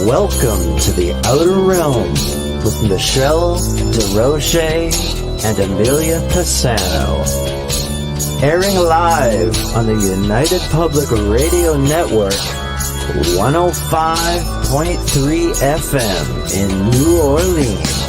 Welcome to the Outer Realm with Michelle DeRoche and Amelia Pisano. Airing live on the United Public Radio Network, 105.3 FM in New Orleans.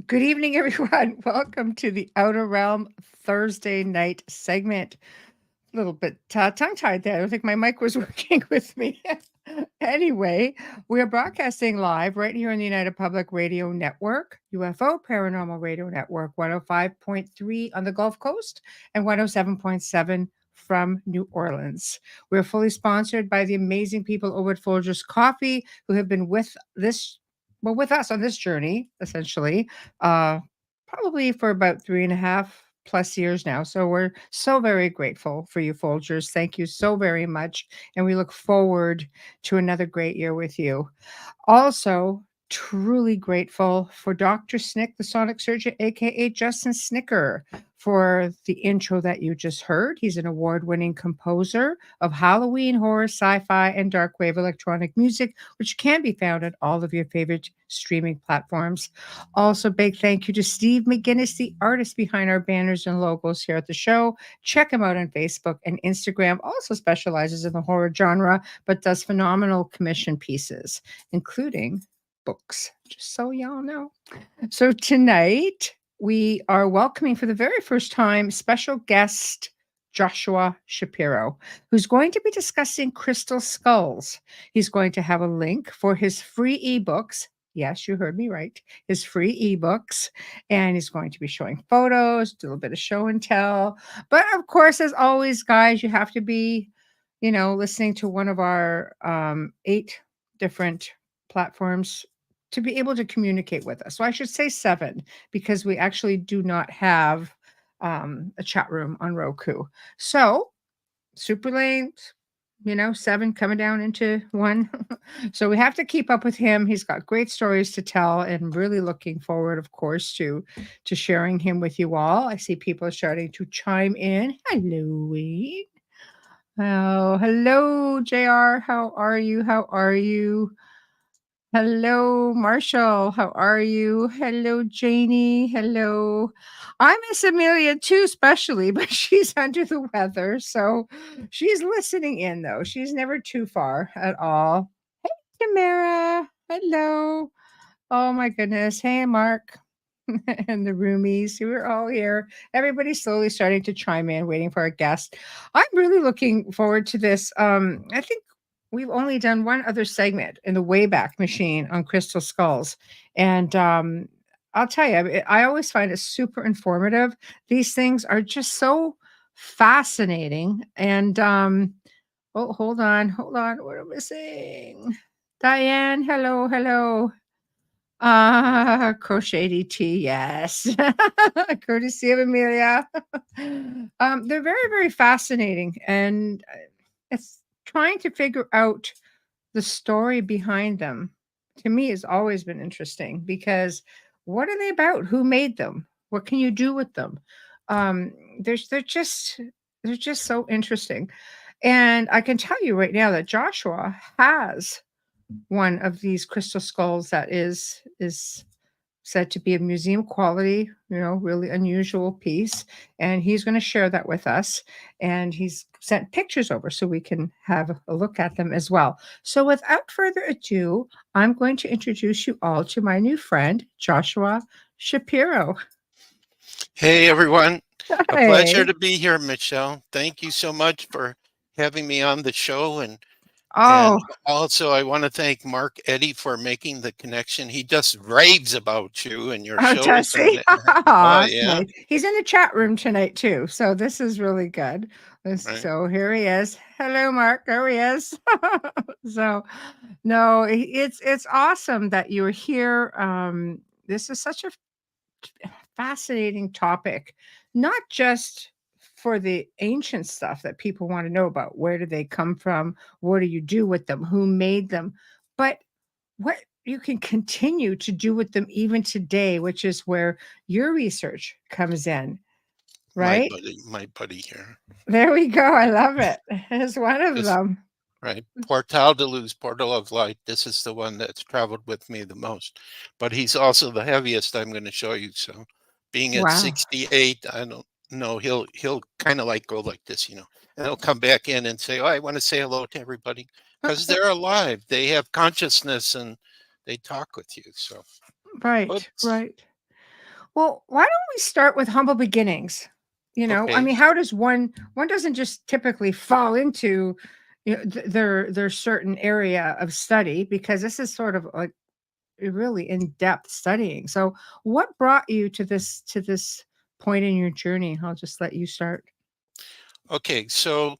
Good evening, everyone. Welcome to the Outer Realm Thursday night segment. A little bit tongue-tied there. I don't think my mic was working with me. Anyway, we are broadcasting live right here on the United Public Radio Network, UFO Paranormal Radio Network, 105.3 on the Gulf Coast and 107.7 from New Orleans. We're fully sponsored by the amazing people over at Folgers Coffee who have been with us on this journey, essentially, probably for about 3.5+ years now. So we're so very grateful for you, Folgers. Thank you so very much. And we look forward to another great year with you. Also, truly grateful for Dr. Snick, the sonic surgeon, aka Justin Snicker, for the intro that you just heard. He's an award-winning composer of Halloween, horror, sci-fi, and dark wave electronic music, which can be found at all of your favorite streaming platforms. Also, big thank you to Steve McGinnis, the artist behind our banners and logos here at the show. Check him out on Facebook and Instagram. Also specializes in the horror genre, but does phenomenal commission pieces, including books, just so y'all know. So tonight we are welcoming for the very first time special guest Joshua Shapiro, who's going to be discussing crystal skulls. He's going to have a link for his free ebooks. Yes, you heard me right. His free ebooks. And he's going to be showing photos, do a little bit of show and tell. But of course, as always, guys, you have to be, listening to one of our 8 different platforms to be able to communicate with us. So I should say 7, because we actually do not have a chat room on Roku. So super late, 7 coming down into 1. So we have to keep up with him. He's got great stories to tell, and really looking forward, of course, to sharing him with you all. I see people starting to chime in. Hello, Wade. Oh, hello, JR. How are you? How are you? Hello, Marshall. How are you? Hello, Janie. Hello. I miss Amelia too, especially, but she's under the weather. So she's listening in, though. She's never too far at all. Hey, Tamara. Hello. Oh, my goodness. Hey, Mark. And the roomies. We're all here. Everybody's slowly starting to chime in, waiting for our guest. I'm really looking forward to this. I think we've only done one other segment in the Wayback Machine on crystal skulls. And I'll tell you, I always find it super informative. These things are just so fascinating. And oh, hold on. What am I missing? Diane, hello. Crochet DT, yes. Courtesy of Amelia. They're very, very fascinating. And it's trying to figure out the story behind them, to me, has always been interesting, because what are they about? Who made them? What can you do with them? They're just so interesting. And I can tell you right now that Joshua has one of these crystal skulls that is said to be a museum quality, really unusual piece. And he's going to share that with us. And he's sent pictures over so we can have a look at them as well. So without further ado, I'm going to introduce you all to my new friend, Joshua Shapiro. Hey, everyone. Hi. A pleasure to be here, Michelle. Thank you so much for having me on the show. And And Oh, also, I want to thank Mark Eddy for making the connection. He just raves about you and your oh, shows. does he? And Oh, oh, that's yeah, nice. He's in the chat room tonight too, so this is really good. right. So here he is. Hello, Mark. There he is. So, no, it's awesome that you're here. This is such a fascinating topic, not just for the ancient stuff that people want to know about. Where do they come from? What do you do with them? Who made them? But what you can continue to do with them even today, which is where your research comes in, right? My buddy here. There we go. I love it. It's one of This them. right. Portal de Luz, Portal of Light. This is the one that's traveled with me the most. But he's also the heaviest I'm going to show you. So being at Wow. 68, I don't know, he'll kind of like go like this, and he'll come back in and say, "Oh, I want to say hello to everybody," because they're alive. They have consciousness and they talk with you. So, Right, oops. right. Well, why don't we start with humble beginnings? I Okay. mean, how does one doesn't just typically fall into their certain area of study, because this is sort of like a really in-depth studying. So, what brought you to this point in your journey? I'll just let you start. Okay. So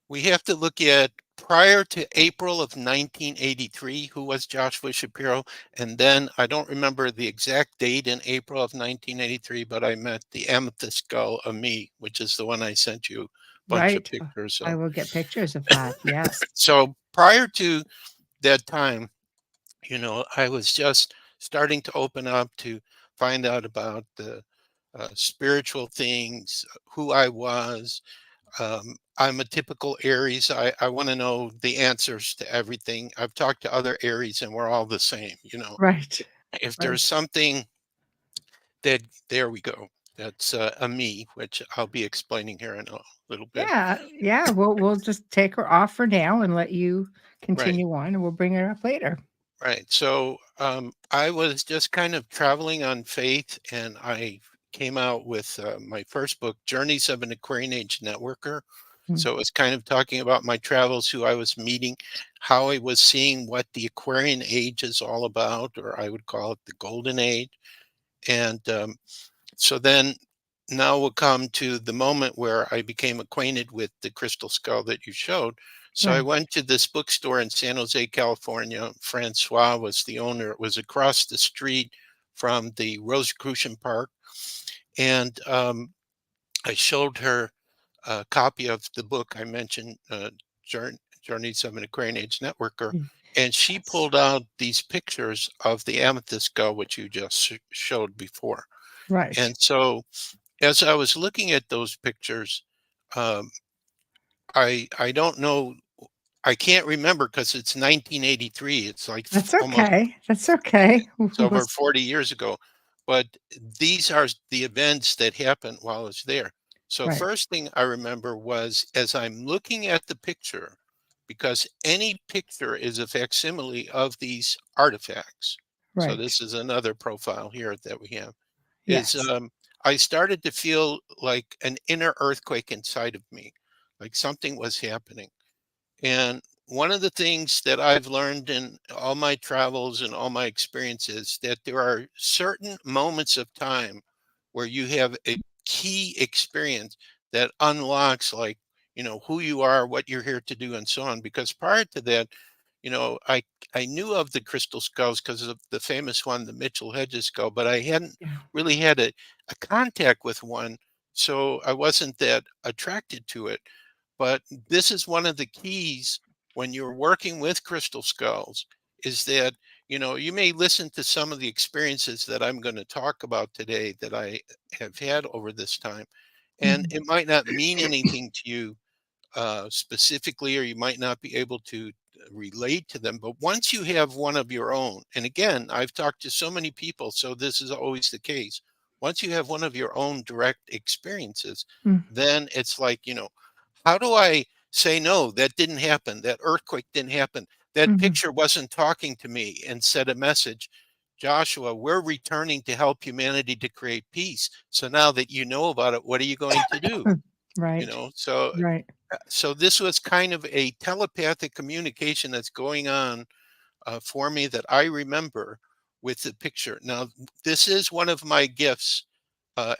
we have to look at prior to April of 1983, who was Joshua Shapiro. And then I don't remember the exact date in April of 1983, but I met the amethyst skull of me, which is the one I sent you a bunch of Right. pictures I of. will get pictures of that. Yes. So prior to that time, I was just starting to open up to find out about the spiritual things, who I was. I'm a typical Aries. I want to know the answers to everything. I've talked to other Aries and we're all the same. Right. If Right. there's something that, there we go. That's a me, which I'll be explaining here in a little bit. Yeah. Yeah. We'll just take her off for now and let you Right, continue on, and we'll bring her up later. right. So I was just kind of traveling on faith, and I came out with my first book, Journeys of an Aquarian Age Networker. Mm. So it was kind of talking about my travels, who I was meeting, how I was seeing what the Aquarian Age is all about, or I would call it the Golden Age. And so then now we'll come to the moment where I became acquainted with the crystal skull that you showed. So I Right. went to this bookstore in San Jose, California. Francois was the owner. It was across the street from the Rosicrucian Park. And I showed her a copy of the book I mentioned, Journeys of an Aquarian Age Networker, Mm. and she Yes. pulled out these pictures of the amethyst skull, which you just showed before. Right. And so, as I was looking at those pictures, um, I don't know, I can't remember because it's 1983. It's like That's almost, okay. That's okay. it's over 40 years ago. But these are the events that happened while I was there. So Right. first thing I remember was, as I'm looking at the picture, because any picture is a facsimile of these artifacts. So Right. this is another profile here that we have. Is Yes. I started to feel like an inner earthquake inside of me, like something was happening. And one of the things that I've learned in all my travels and all my experiences, that there are certain moments of time where you have a key experience that unlocks, like, who you are, what you're here to do, and so on. Because prior to that, I knew of the crystal skulls because of the famous one, the Mitchell-Hedges skull, but I hadn't Yeah. really had a contact with one, so I wasn't that attracted to it. But this is one of the keys when you're working with crystal skulls, is that, you may listen to some of the experiences that I'm going to talk about today that I have had over this time, and Mhm. it might not mean anything to you specifically, or you might not be able to relate to them. But once you have one of your own, and again, I've talked to so many people, so this is always the case. Once you have one of your own direct experiences, Mm. then it's like, how do I say, no, that didn't happen? That earthquake didn't happen. That Mhm. picture wasn't talking to me and said a message. Joshua, we're returning to help humanity to create peace. So now that you know about it, what are you going to do? Mm. Right. So Right. So this was kind of a telepathic communication that's going on for me that I remember with the picture. Now, this is one of my gifts.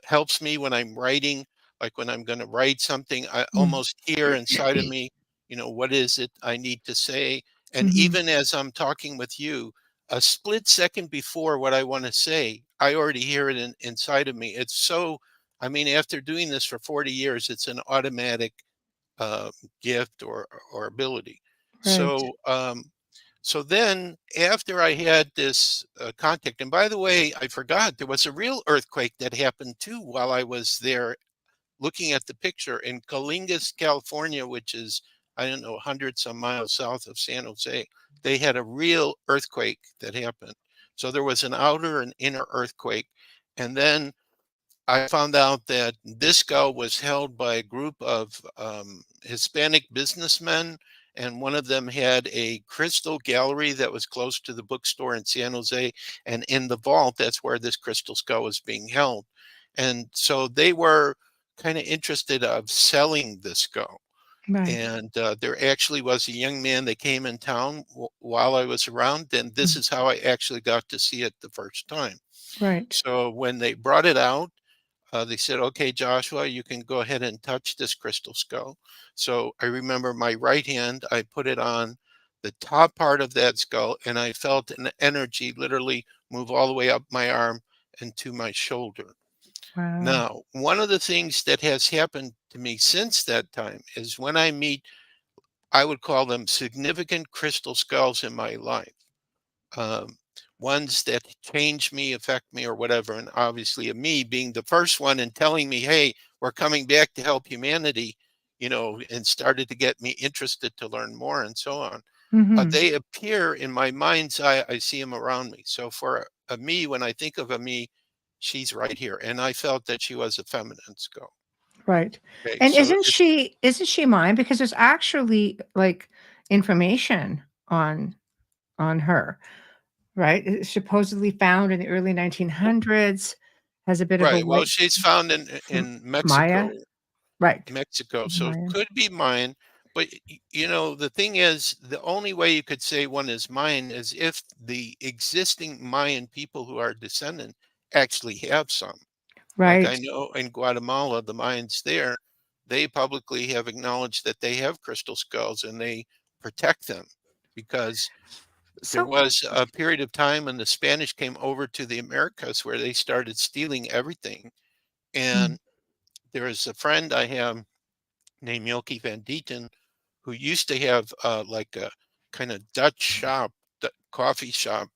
Helps me when I'm writing, like when I'm going to write something. I Mm. almost hear inside of me, what is it I need to say? And Mhm. even as I'm talking with you, a split second before what I want to say, I already hear it inside of me. It's so, I mean, after doing this for 40 years, it's an automatic uh, gift or ability. Right. So then after I had this contact, and by the way, I forgot there was a real earthquake that happened too while I was there looking at the picture in Colingas, California, which is, I don't know, 100 some miles south of San Jose. They had a real earthquake that happened. So there was an outer and inner earthquake. And then I found out that Disco was held by a group of Hispanic businessmen, and one of them had a crystal gallery that was close to the bookstore in San Jose. And in the vault, that's where this crystal skull was being held. And so they were kind of interested of selling the skull. Right. And there actually was a young man that came in town while I was around, and this Mm. is how I actually got to see it the first time. Right. So when they brought it out, they said, "Okay, Joshua, you can go ahead and touch this crystal skull." So I remember my right hand, I put it on the top part of that skull, and I felt an energy literally move all the way up my arm and to my shoulder. Wow. Now, one of the things that has happened to me since that time is when I meet, I would call them significant crystal skulls in my life, um, ones that change me, affect me, or whatever. And obviously, me being the first one and telling me, "Hey, we're coming back to help humanity," and started to get me interested to learn more and so on. Mhm. They appear in my mind's eye. I see them around me. So for a me, when I think of a me, she's right here, and I felt that she was a feminine skull. Right. Okay, And so isn't she mine? Because there's actually, like, information on her, right? It's supposedly found in the early 1900s, has a bit of a right. Well, white she's found in m in Maya? Mexico. Right. Mexico, so it Maya. could be mine, but the thing is, the only way you could say one is mine is if the existing Mayan people who are descendant actually have some. Like I Right. know in Guatemala, the Mayans there, they publicly have acknowledged that they have crystal skulls and they protect them because there So was a period of time when the Spanish came over to the Americas where they started stealing everything. mm, And there is a friend I have named Milky Van Dieten, who used to have like a kind of Dutch shop, coffee shop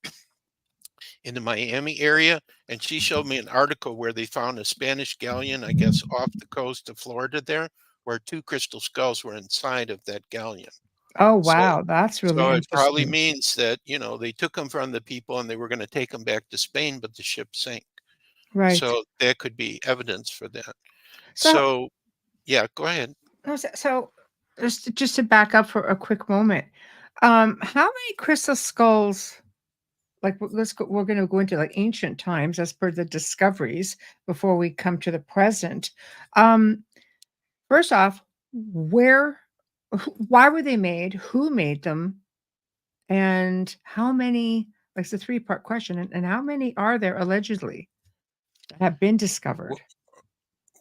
in the Miami area. And she showed me an article where they found a Spanish galleon, I guess, off the coast of Florida there, where two crystal skulls were inside of that galleon. oh, So, wow, that's really so it probably interesting. means that, they took them from the people and they were going to take them back to Spain, but the ship sank. Right. So there could be evidence for that. So So, yeah, go ahead. no, so just to back up for a quick moment, how many crystal skulls, like, we're gonna go into, like, ancient times as per the discoveries before we come to the present. Um, First off, where why were they made? Who made them? And how many, like, it's a three-part question, and how many are there allegedly that have been discovered?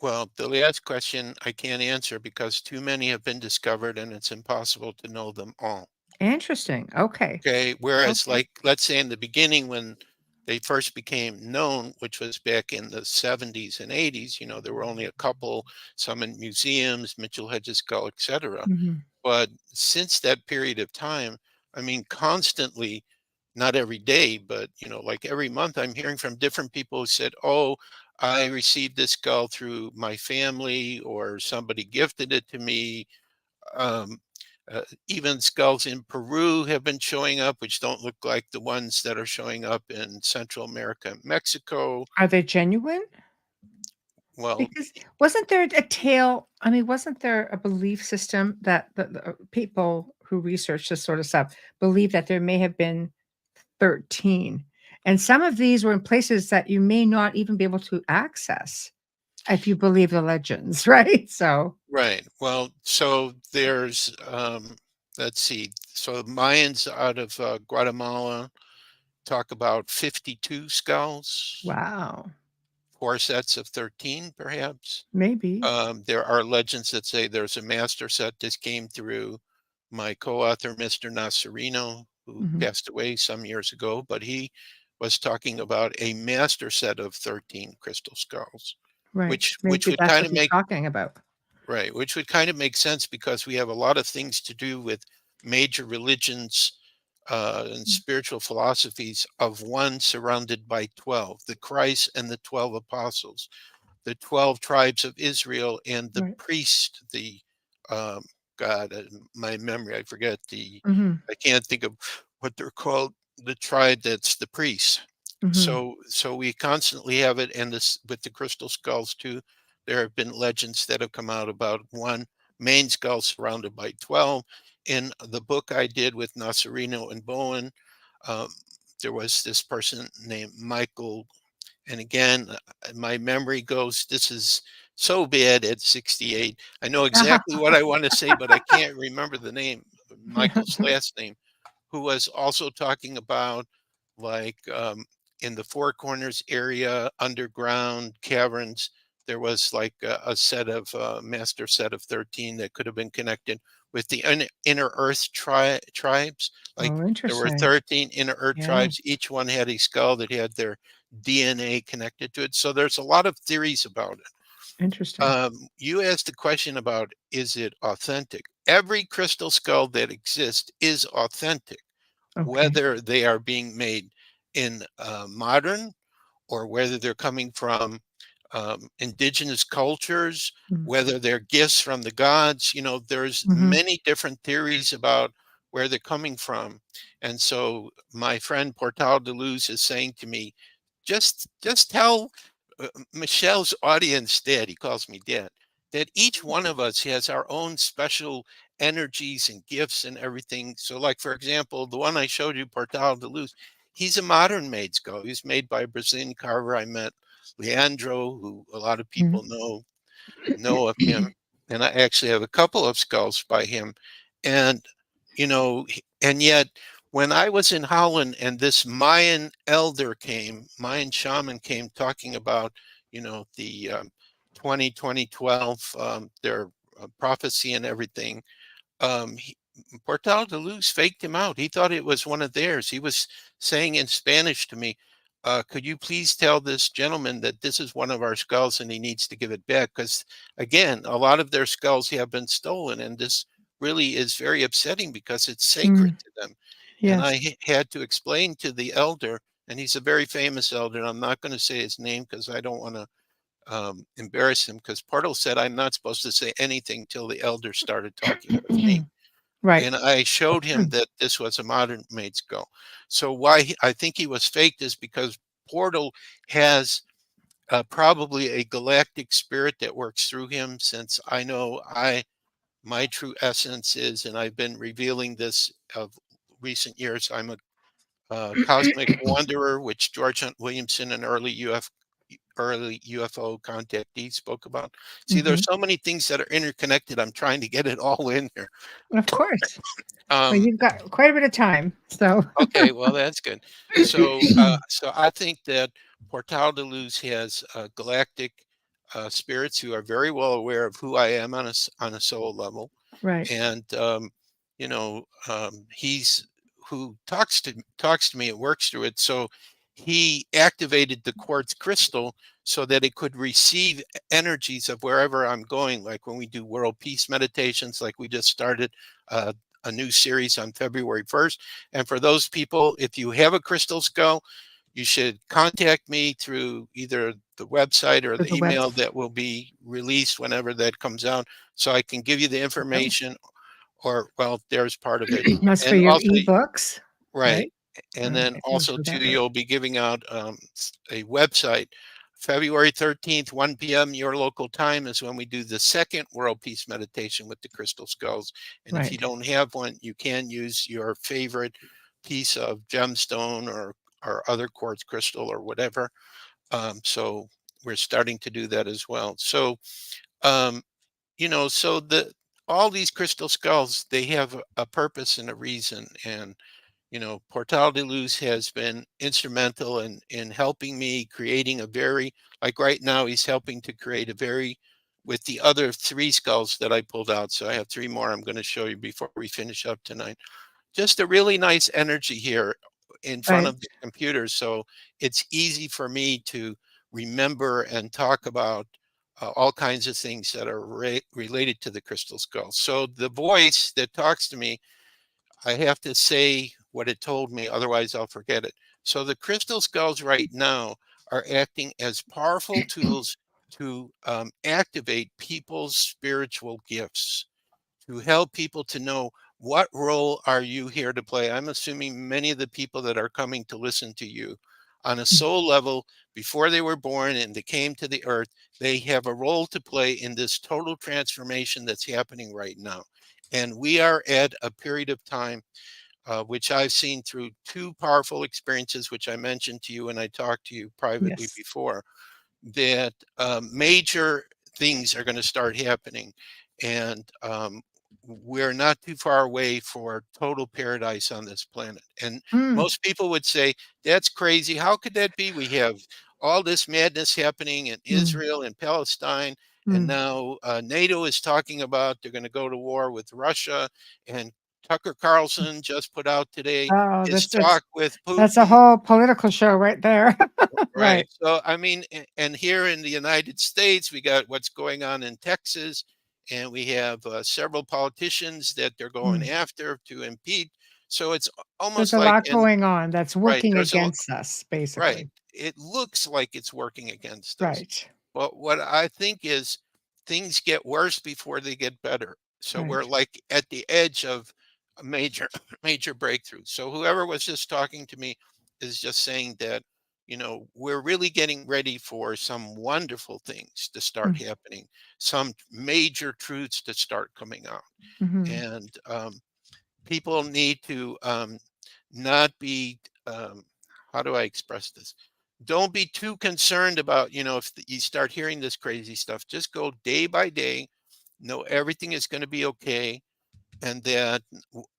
Well, the last question I can't answer because too many have been discovered and it's impossible to know them all. Interesting. Okay. Okay. Whereas, Okay. like, let's say in the beginning when they first became known, which was back in the 70s and 80s, there were only a couple, some in museums, Mitchell-Hedges skull, etc. Mhm. But since that period of time, I mean, constantly, not every day, but like every month, I'm hearing from different people who said, "Oh, I received this skull through my family, or somebody gifted it to me." Um, Even skulls in Peru have been showing up, which don't look like the ones that are showing up in Central America and Mexico. Are they genuine? Well, Because wasn't there a tale, I mean, wasn't there a belief system that the people who research this sort of stuff believe that there may have been 13, and some of these were in places that you may not even be able to access. If you believe the legends, right? So, Right. Well, so there's let's see. So Mayans out of Guatemala talk about 52 skulls, wow, 4 sets of 13, perhaps. maybe. There are legends that say there's a master set. This came through my co-author, Mr. Nasarino, who Mhm. passed away some years ago, but he was talking about a master set of 13 crystal skulls, Right. which Maybe would that's kind what of he's make talking about. right, which would kind of make sense because we have a lot of things to do with major religions and spiritual philosophies of one surrounded by 12, the Christ and the 12 apostles, the 12 tribes of Israel, and the Right. priest, the um, God, my memory, I forget Mhm. I can't think of what they're called, the tribe that's the priest. Mhm. So we constantly have it, and this with the crystal skulls too. There have been legends that have come out about one main skull surrounded by 12. In the book I did with Nasarino and Bowen, um, there was this person named Michael, and again, my memory goes, this is so bad at 68. I know exactly what I want to say, but I can't remember the name, Michael's last name, who was also talking about like in the Four Corners area, underground caverns, there was like a set of master set of 13 that could have been connected with the inner earth tribes. Like Oh, there were interesting. 13 inner earth Yeah, tribes. Each one had a skull that had their DNA connected to it. So there's a lot of theories about it. interesting. You asked a question about, is it authentic? Every crystal skull that exists is authentic, Okay. whether they are being made in modern or whether they're coming from indigenous cultures, Mm. whether they're gifts from the gods. There's Mhm. many different theories about where they're coming from. And so my friend Portal de Luz is saying to me, just tell Michelle's audience, dad, he calls me dad, that each one of us has our own special energies and gifts and everything. So, like, for example, the one I showed you, Portal de Luz, he's a modern made skull. He's made by a Brazilian carver I met, Leandro, who a lot of Mhm. people know of him. And I actually have a couple of skulls by him. And, and yet when I was in Holland and this Mayan shaman came talking about, the 2012, their prophecy and everything, Portal de Luz faked him out. He thought it was one of theirs. He was saying in Spanish to me, could you please tell this gentleman that this is one of our skulls and he needs to give it back? Because, again, a lot of their skulls have been stolen. And this really is very upsetting because it's sacred Mm. to them. And Yes. I had to explain to the elder, and he's a very famous elder. And I'm not going to say his name because I don't want to embarrass him, because Portal said I'm not supposed to say anything till the elder started talking with me. Right. And I showed him that this was a modern made skull. So why I think he was faked is because Portal has probably a galactic spirit that works through him. Since I know my true essence is, and I've been revealing this of recent years, I'm a cosmic wanderer, which George Hunt Williamson, an early UFO contactee, spoke about. See, there's Mhm. so many things that are interconnected. I'm trying to get it all in here. Of course. Well, Um, you've got quite a bit of time, so Okay, well, that's good. So I think that Portal de Luz has galactic spirits who are very well aware of who I am on a soul level, right. and he's who talks to me and works through it. So he activated the quartz crystal so that it could receive energies of wherever I'm going. Like when we do world peace meditations, like we just started a new series on February 1st. And for those people, if you have a crystal skull, you should contact me through either the website or For the the web. email that will be released whenever that comes out, so I can give you the Oh, information. Or, well, there's part of it. that's for And your also, ebooks, right. right? And then Okay, we'll also do too, that later. you'll be giving out a website. February 13th, 1 p.m. your local time is when we do the second World Peace Meditation with the crystal skulls. And if you Right. don't have one, you can use your favorite piece of gemstone or other quartz crystal or whatever. So we're starting to do that as well. So, um, so all these crystal skulls, they have a purpose and a reason. And, Portal de Luz has been instrumental in helping me creating a very, like right now, he's helping to create a very, with the other three skulls that I pulled out. So I have three more I'm going to show you before we finish up tonight. Just a really nice energy here in front Right. of the computer. So it's easy for me to remember and talk about all kinds of things that are related to the crystal skull. So the voice that talks to me, I have to say what it told me, otherwise I'll forget it. So the crystal skulls right now are acting as powerful tools to activate people's spiritual gifts, to help people to know what role are you here to play. I'm assuming many of the people that are coming to listen to you on a soul level, before they were born and they came to the earth, they have a role to play in this total transformation that's happening right now. And we are at a period of time which I've seen through two powerful experiences, which I mentioned to you and I talked to you privately Yes. before, that major things are going to start happening. And we're not too far away for total paradise on this planet. And Mm, most people would say, that's crazy. How could that be? We have all this madness happening in mm, Israel and Palestine. And mm. now NATO is talking about they're going to go to war with Russia. And Tucker Carlson just put out today Oh, his that's talk with that's a Putin. whole political show right there. Right. Right. So, I mean, and here in the United States, we got what's going on in Texas, and we have several politicians that they're going Mm. after to impeach. So it's There's almost a like, lot and going on that's right, working against us, right. basically. It looks like it's working against us. Right. But what I think is things get worse before they get better. So we're Right. like at the edge of a major, major breakthrough. So whoever was just talking to me is just saying that, we're really getting ready for some wonderful things to start Mm, happening, some major truths to start coming out. mhm. And people need to not be, um, how do I express this? Don't be too concerned about, if you start hearing this crazy stuff, just go day by day, know everything is going to be okay, and that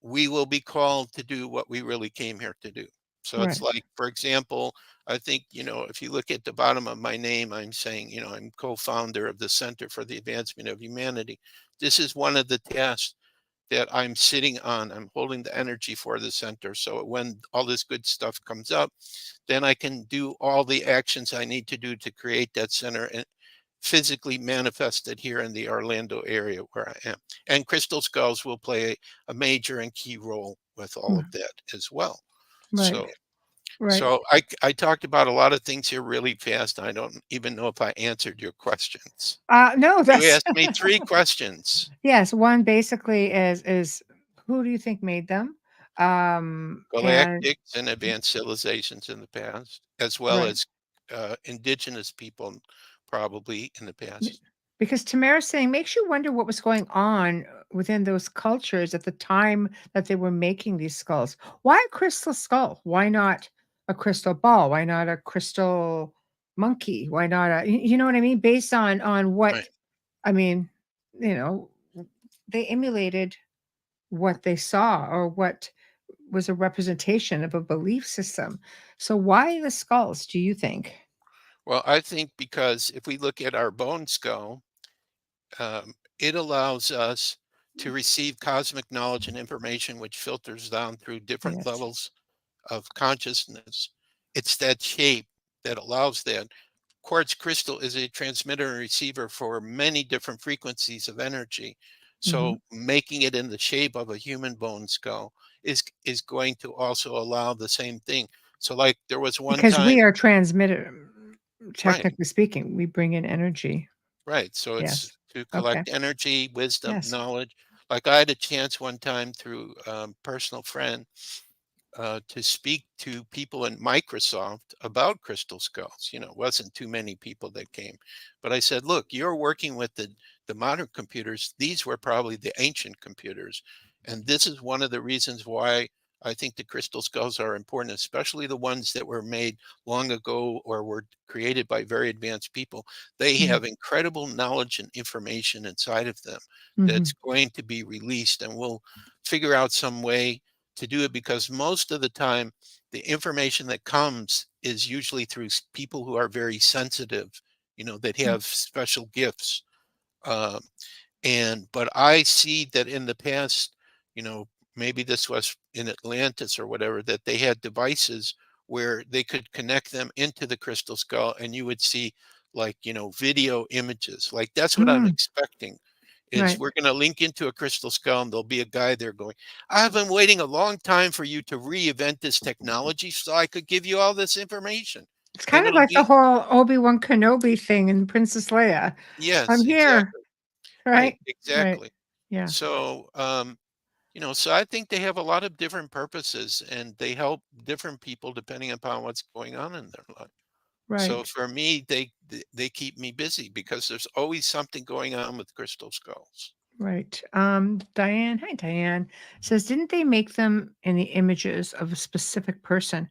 we will be called to do what we really came here to do. So it's Right. like, for example, I think, if you look at the bottom of my name, I'm saying, I'm co-founder of the Center for the Advancement of Humanity. This is one of the tasks that I'm sitting on. I'm holding the energy for the center. So when all this good stuff comes up, then I can do all the actions I need to do to create that center and physically manifest it here in the Orlando area where I am. And crystal skulls will play a major and key role with all of Mm. that as well. Right. So Right. so I talked about a lot of things here really fast. I don't even know if I answered your questions. No, You that's asked me three questions. yes, one basically is who do you think made them? And Galactics and advanced civilizations in the past, as well right. as indigenous people probably in the N- past. Because Tamara's saying makes you wonder what was going on within those cultures at the time that they were making these skulls. Why a crystal skull? Why not a crystal ball? Why not a crystal monkey? Why not you know what I mean? Based on Right. what I mean, you know, they emulated what they saw or what was a representation of a belief system. So why the skulls, do you think? Well, I think because if we look at our bone skull, it allows us to receive cosmic knowledge and information which filters down through different Yes. levels of consciousness. It's that shape that allows that. Quartz crystal is a transmitter and receiver for many different frequencies of energy. Mhm. So making it in the shape of a human bone skull is going to also allow the same thing. So like there was one Because time, we are transmitter right, technically speaking, we bring in energy. right. So it's Yes. to Okay. collect energy, wisdom, Yes. knowledge. Like I had a chance one time through personal friend to speak to people in Microsoft about crystal skulls. It wasn't too many people that came, but I said, "Look, you're working with the modern computers. These were probably the ancient computers, and this is one of the reasons why I think the crystal skulls are important, especially the ones that were made long ago or were created by very advanced people. They Mhm. have incredible knowledge and information inside of them that's Mhm. going to be released, and we'll figure out some way to do it, because most of the time the information that comes is usually through people who are very sensitive, that Mm. have special gifts. Um, but I see that in the past, you know, maybe this was in Atlantis or whatever, that they had devices where they could connect them into the crystal skull, and you would see, like, video images. Like, that's what I'm Mm. expecting, is Right. we're going to link into a crystal skull and there'll be a guy there going, I've been waiting a long time for you to reinvent this technology so I could give you all this information. It's And kind of it'll like the be, whole Obi-Wan Kenobi thing in Princess Leia. yes, I'm here, exactly. Right, right? Right. exactly. Yeah. So, so I think they have a lot of different purposes, and they help different people depending upon what's going on in their life. So Right. for me, they keep me busy because there's always something going on with crystal skulls. Right. Diane, hi Diane, says, didn't they make them in the images of a specific person?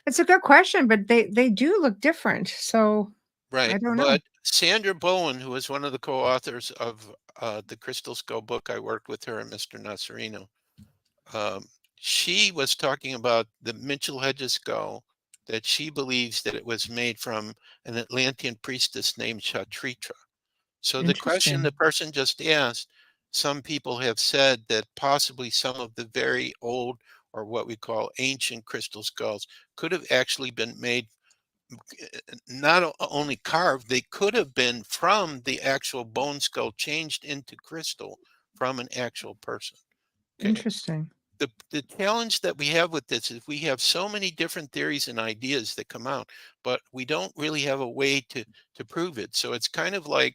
It's a good question, but they do look different. So Right. I don't know. But Sandra Bowen, who is one of the co-authors of the Crystal Skull book, I worked with her and Mr. Nasserino. Um, she was talking about the Mitchell-Hedges skull, that she believes that it was made from an Atlantean priestess named Shatritra. So the question the Interesting. person just asked, some people have said that possibly some of the very old, or what we call ancient, crystal skulls could have actually been made, not only carved, they could have been from the actual bone skull changed into crystal from an actual person. Okay. Interesting. The challenge that we have with this is we have so many different theories and ideas that come out, but we don't really have a way to prove it. So it's kind of like,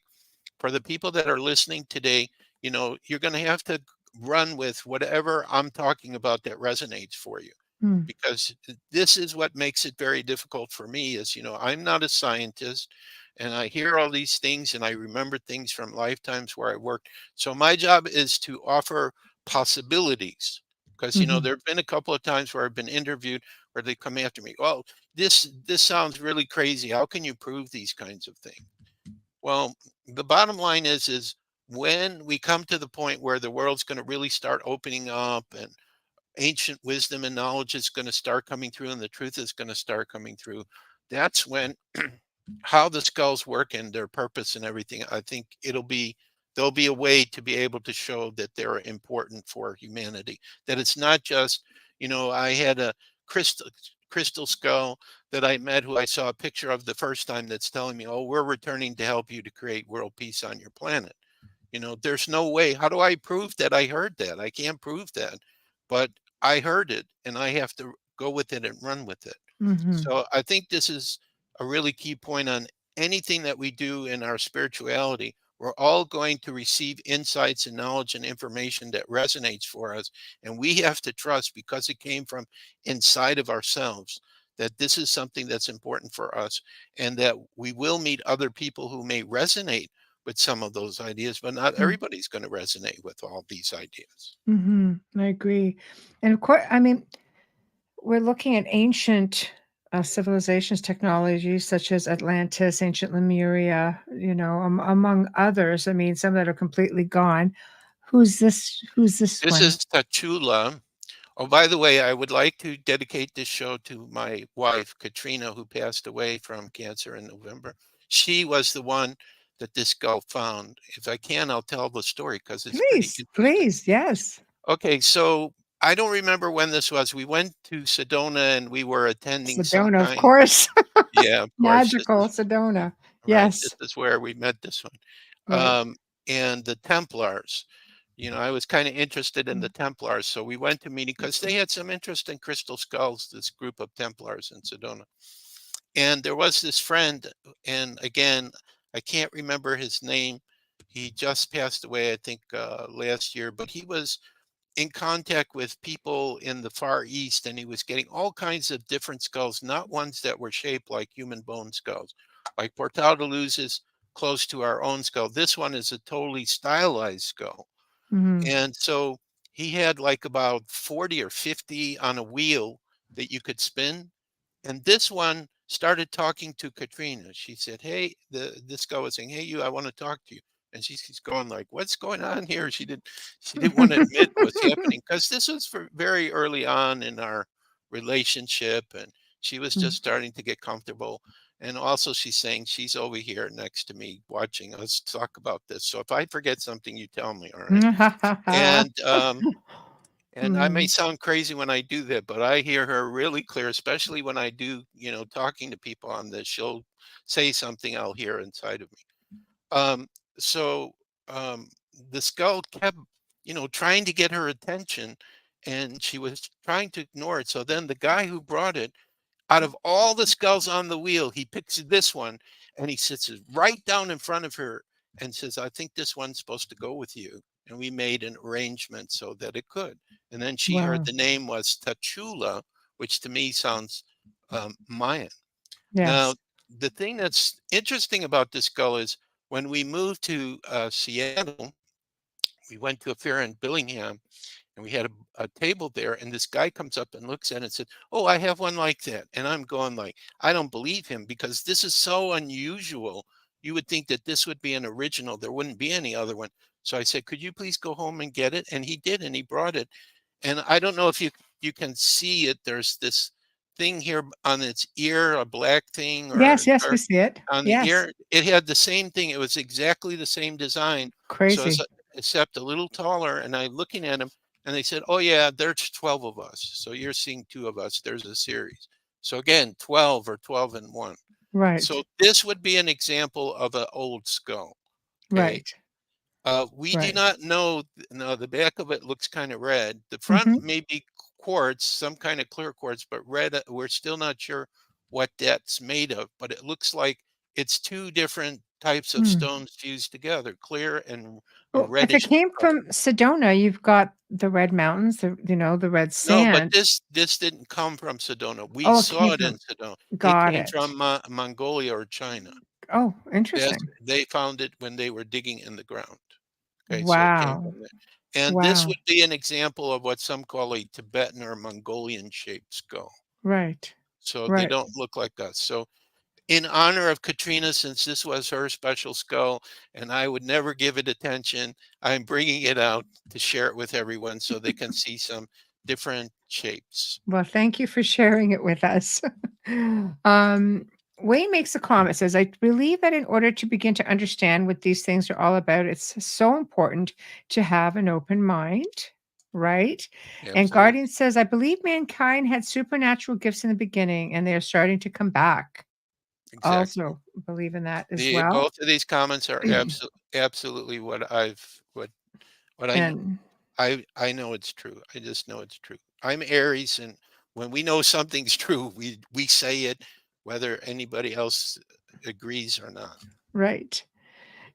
for the people that are listening today, you're going to have to run with whatever I'm talking about that resonates for you, Hmm. because this is what makes it very difficult for me. Is, I'm not a scientist, and I hear all these things and I remember things from lifetimes where I worked. So my job is to offer possibilities, because Mhm. there have been a couple of times where I've been interviewed where they come after me, well, this sounds really crazy, how can you prove these kinds of things? Well, the bottom line is when we come to the point where the world's going to really start opening up, and ancient wisdom and knowledge is going to start coming through, and the truth is going to start coming through, that's when how the skulls work and their purpose and everything, I think there'll be a way to be able to show that they're important for humanity. That it's not just, I had a crystal crystal skull that I met, who I saw a picture of the first time, that's telling me, oh, we're returning to help you to create world peace on your planet. There's no way. How do I prove that I heard that? I can't prove that. But I heard it, and I have to go with it and run with it. Mhm. So I think this is a really key point on anything that we do in our spirituality. We're all going to receive insights and knowledge and information that resonates for us. And we have to trust, because it came from inside of ourselves, that this is something that's important for us, and that we will meet other people who may resonate with some of those ideas, but not Mm. everybody's going to resonate with all these ideas. Mhm. I agree. And of course, I mean, we're looking at ancient civilizations, technologies such as Atlantis, ancient Lemuria, among others. I mean, some that are completely gone. Who's this This one? is Tachula. Oh, by the way, I would like to dedicate this show to my wife, Katrina, who passed away from cancer in November. She was the one that this skull found. If I can, I'll tell the story because it's pretty Please, interesting. please, yes. Okay, so I don't remember when this was. We went to Sedona and we were attending some Sedona, of kind. course. Yeah, of course. This Magical is Sedona. right. This Yes, is where we met this one. right. And the Templars. I was kind of interested in the Mm. Templars, so we went to meeting because they had some interest in crystal skulls, this group of Templars in Sedona. And there was this friend, and again, I can't remember his name. He just passed away, I think, last year, but he was in contact with people in the Far East, and he was getting all kinds of different skulls, not ones that were shaped like human bone skulls. Like Portal de Luz is close to our own skull. This one is a totally stylized skull. Mhm. And so he had like about 40 or 50 on a wheel that you could spin. And this one started talking to Katrina. She said, "Hey," this guy was saying, "Hey, you, I want to talk to you." And she's going like, "What's going on here?" She didn't want to admit what's happening because this was for very early on in our relationship, and she was just starting to get comfortable. And also, she's saying she's over here next to me watching us talk about this. So if I forget something, you tell me, all right? And and I may Mm. sound crazy when I do that, but I hear her really clear, especially when I do, talking to people on this. She'll say something I'll hear inside of me. Um, so um, the skull kept, trying to get her attention, and she was trying to ignore it. So then the guy who brought it, out of all the skulls on the wheel, he picks this one and he sits it right down in front of her and says, "I think this one's supposed to go with you." And we made an arrangement so that it could. And then she heard Wow. the name was Tachula, which to me sounds Mayan. Now, Yes. the thing that's interesting about this skull is when we moved to Seattle, we went to a fair in Billingham, and we had a table there, and this guy comes up and looks at it and said, "Oh, I have one like that." And I'm going like, I don't believe him because this is so unusual. You would think that this would be an original. There wouldn't be any other one. So I said, "Could you please go home and get it?" And he did, and he brought it. And I don't know if you can see it. There's this thing here on its ear, a black thing Yes, yes, we see it. on the Yes. ear. It had the same thing. It was exactly the same design. So Crazy. except a little taller. And I'm looking at him, and they said, "Oh yeah, there's 12 of us. So you're seeing two of us. There's a series." So again, 12 or 12 and one. Right. So this would be an example of an old skull. Okay. Right. We do Right. not know. No, the back of it looks kind of red. The front Mhm. may be quartz, some kind of clear quartz, but red. We're still not sure what that's made of. But it looks like it's two different types of Mm. stones fused together, clear and a Well, if it reddish came color. from Sedona, you've got the red mountains, the red No, but sand. this didn't come from Sedona. We Oh, it came saw it in from Sedona. It got came it. from Mongolia or China. Oh, interesting. They found it when they were digging in the ground. Okay, so it came Wow. from there. And this Wow. would be an example of what some call a Tibetan or Mongolian shaped skull. Right. So they Right. don't look like us. So in honor of Katrina, since this was her special skull, and I would never give it attention, I'm bringing it out to share it with everyone so they can see some different shapes. Well, thank you for sharing it with us. um, Wayne makes a comment, says, I believe that in order to begin to understand what these things are all about, it's so important to have an open mind, right? And Absolutely. Guardian says, I believe mankind had supernatural gifts in the beginning and they are starting to come back. Exactly. Also believe in that as The well. both of these comments are absolutely what And I know it's true. I just know it's true. I'm Aries, and when we know something's true, we say it, whether anybody else agrees or not. right.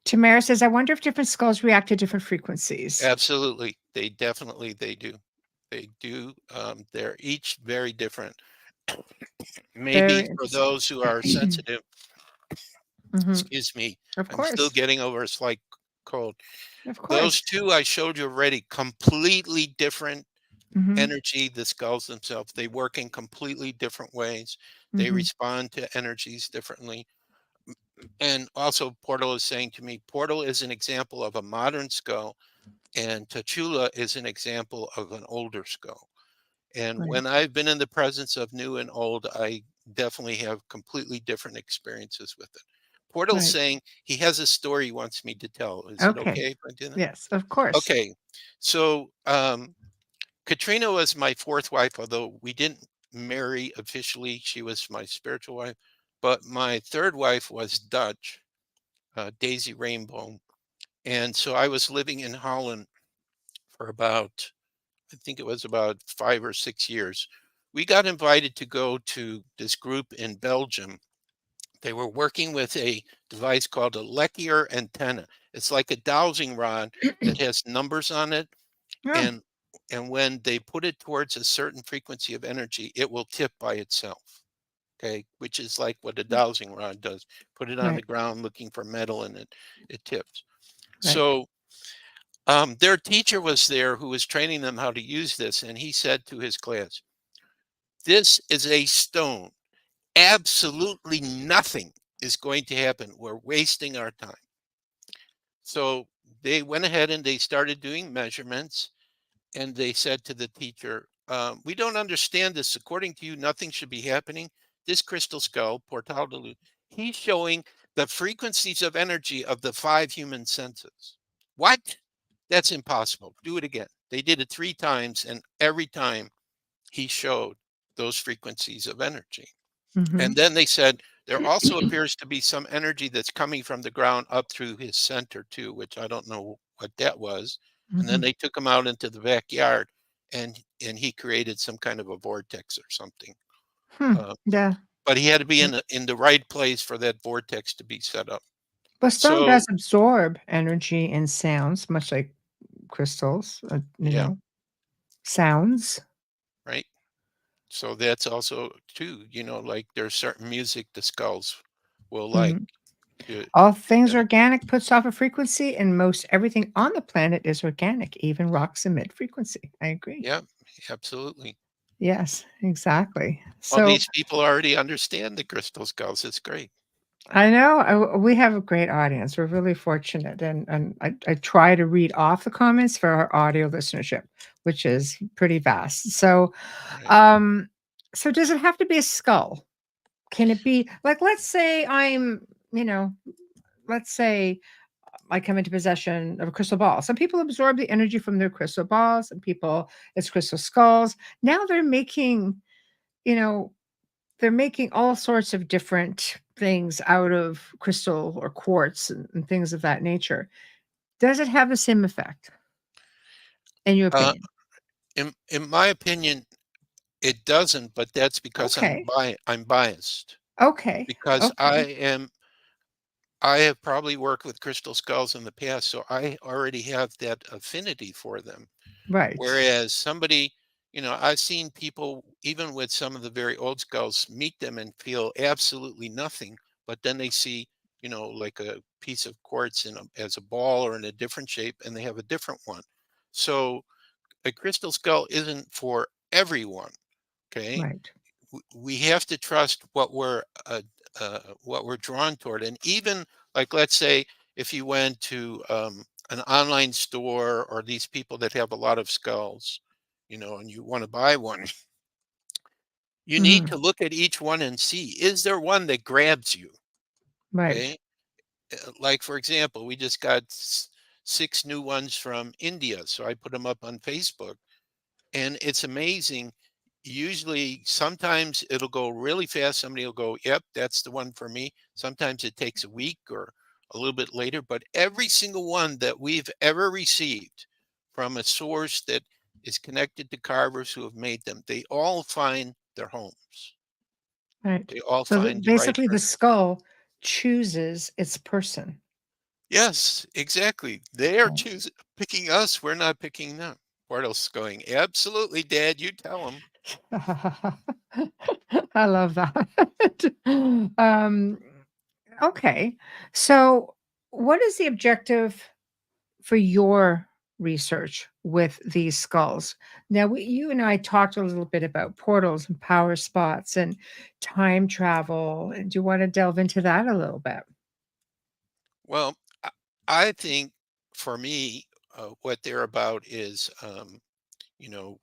Tamara says, I wonder if different skulls react to different frequencies. Absolutely, they do. They do. They're each very different. Very Maybe for interesting. those who are sensitive, Hmm. excuse me, Of I'm still course. getting over a slight cold. Of Those course. two I showed you already, completely different Mhm, energy, the skulls themselves. They work in completely different ways. They mhm, respond to energies differently. And also, Portal is saying to me, Portal is an example of a modern skull, and Tachula is an example of an older skull. And right. when I've been in the presence of new and old, I definitely have completely different experiences with it. Portal's Right. saying he has a story he wants me to tell. Is it Okay. okay if I do that? Yes, of course. Okay. So, Katrina was my fourth wife, although we didn't marry officially. She was my spiritual wife. But my third wife was Dutch, Daisy Rainbow. And so I was living in Holland for about, I think it was about 5 or 6 years. We got invited to go to this group in Belgium. They were working with a device called a Lequier antenna. It's like a dowsing rod that has numbers on it, Yeah, and when they put it towards a certain frequency of energy, it will tip by itself. Okay, which is like what a dowsing rod does. Put it on the right, ground looking for metal, and it tips. right. So Their teacher was there who was training them how to use this, and he said to his class, "This is a stone. Absolutely nothing is going to happen. We're wasting our time." So they went ahead and they started doing measurements, and they said to the teacher, "We don't understand this. According to you, nothing should be happening. This crystal skull, Portal de Luz, he's showing the frequencies of energy of the five human senses." What? That's impossible. Do it again. They did it 3 times, and every time he showed those frequencies of energy. Hmm. And then they said, there also appears to be some energy that's coming from the ground up through his center too, which I don't know what that was. And then Hmm. they took him out into the backyard, and he created some kind of a vortex or something. Uh, Yeah. but he had to be in the right place for that vortex to be set up. But stone So does absorb energy and sounds, much like crystals, yeah, sounds. right. So that's also too, like there's certain music the skulls will like. Mhm. uh, All things and organic puts off a frequency, and most everything on the planet is organic, even rocks emit frequency. I agree. yeah, absolutely. Yes, exactly. Well, So these people already understand the crystal skulls. It's great. I know we have a great audience. We're really fortunate, and I try to read off the comments for our audio listenership, which is pretty vast. Right. Um, so does it have to be a skull? Can it be like, you know, let's say I come into possession of a crystal ball. Some people absorb the energy from their crystal balls, and people it's crystal skulls. Now you know, they're making all sorts of different things out of crystal or quartz and things of that nature. Does it have the same effect, in your Uh, opinion? in my opinion, it doesn't, but that's because Okay. I'm biased Okay. because Okay. I have probably worked with crystal skulls in the past, so I already have that affinity for them. Right. Whereas somebody, I've seen people, even with some of the very old skulls, meet them and feel absolutely nothing, but then they see, like a piece of quartz as a ball or in a different shape, and they have a different one. So a crystal skull isn't for everyone. Okay, Right. we have to trust what we're drawn toward, and even like let's say if you went to an online store or these people that have a lot of skulls, and you want to buy one, you need to Mhm. look at each one and see, is there one that grabs you? Right. Okay. Like for example, we just got 6 new ones from India, so I put them up on Facebook. And it's amazing. Usually, sometimes it'll go really fast. Somebody will go, "Yep, that's the one for me." Sometimes it takes a week or a little bit later, but every single one that we've ever received from a source that is connected to carvers who have made them, they all find their homes. Right. They all So find the right basically, the person. skull chooses its person. Yes, exactly. They are Right. choosing, picking us. We're not picking them. Portal's going, absolutely, Dad. You tell them. I love that. um, okay. So, what is the objective for your research with these skulls? Now, you and I talked a little bit about portals and power spots and time travel. And do you want to delve into that a little bit? Well, I I think for me, what they're about is,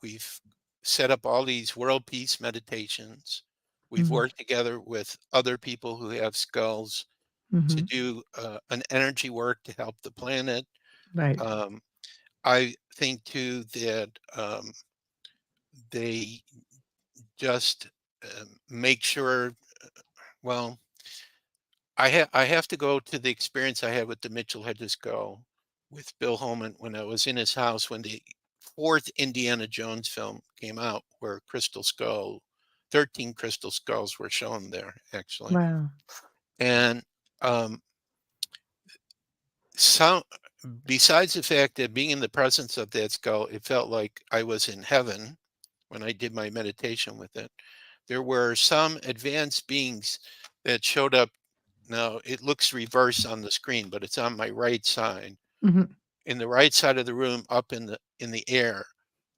we've set up all these world peace meditations. We've Mhm. worked together with other people who have skulls to Mhm. do an energy work to help the planet. Right. Um, I think too that they just make sure. Well, I have to go to the experience I had with the Mitchell-Hedges go with Bill Holman when I was in his house when the fourth Indiana Jones film came out, where 13 crystal skulls were shown there, actually. Wow. And um, some, besides the fact that being in the presence of that skull, it felt like I was in heaven when I did my meditation with it. There were some advanced beings that showed up. Now it looks reverse on the screen, but it's on my right side. Mhm. in the right side of the room, up in the air,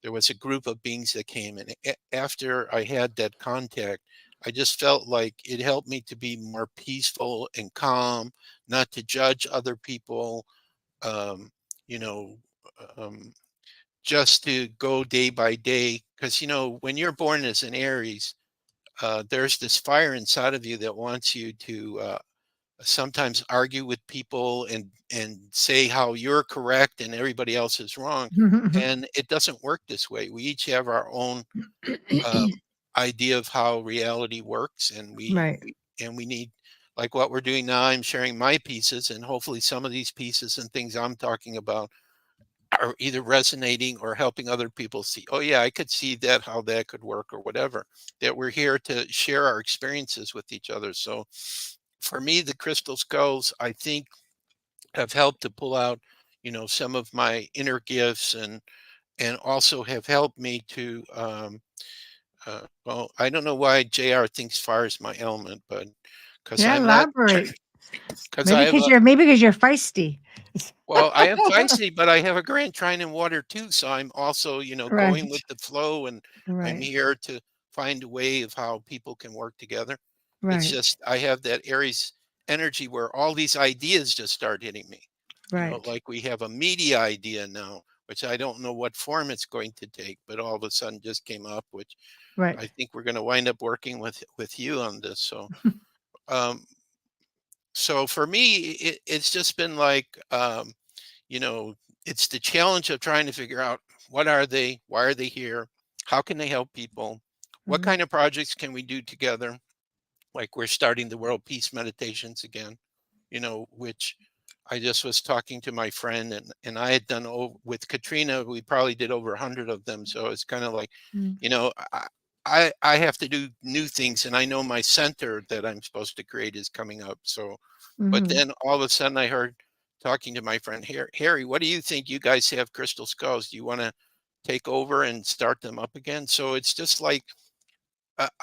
there was a group of beings that came, and after I had that contact, I just felt like it helped me to be more peaceful and calm, not to judge other people, um, you know, um, just to go day by day. Because when you're born as an Aries, there's this fire inside of you that wants you to sometimes argue with people and say how you're correct and everybody else is wrong. And it doesn't work this way. We each have our own um, idea of how reality works, and Right. we need, like what we're doing now. I'm sharing my pieces, and hopefully some of these pieces and things I'm talking about are either resonating or helping other people see, oh yeah, I could see that, how that could work, or whatever. That we're here to share our experiences with each other. So for me, the crystal skulls, I think, have helped to pull out, some of my inner gifts, and also have helped me to well, I don't know why JR thinks fire is my element, but because Yeah, I'm not, elaborate. because I Maybe have because a, you're feisty. well, I am feisty, but I have a grand trine in water too. So I'm also, going Right. with the flow, and I'm Right. here to find a way of how people can work together. It's Right. just I have that Aries energy where all these ideas just start hitting me. Right. Like we have a media idea now, which I don't know what form it's going to take, but all of a sudden just came up, which Right. I think we're going to wind up working with you on this. Um, so for me, it's just been like, you know, it's the challenge of trying to figure out, what are they, why are they here, how can they help people, what Mhm. kind of projects can we do together? Like we're starting the World Peace Meditations again, which I just was talking to my friend, and I had done with Katrina, we probably did over 100 of them. So it's kind of like, Mm. you know, I, I have to do new things, and I know my center that I'm supposed to create is coming up. So, but Mhm. then all of a sudden I heard, talking to my friend Harry, what do you think? You guys have crystal skulls. Do you want to take over and start them up again? So it's just like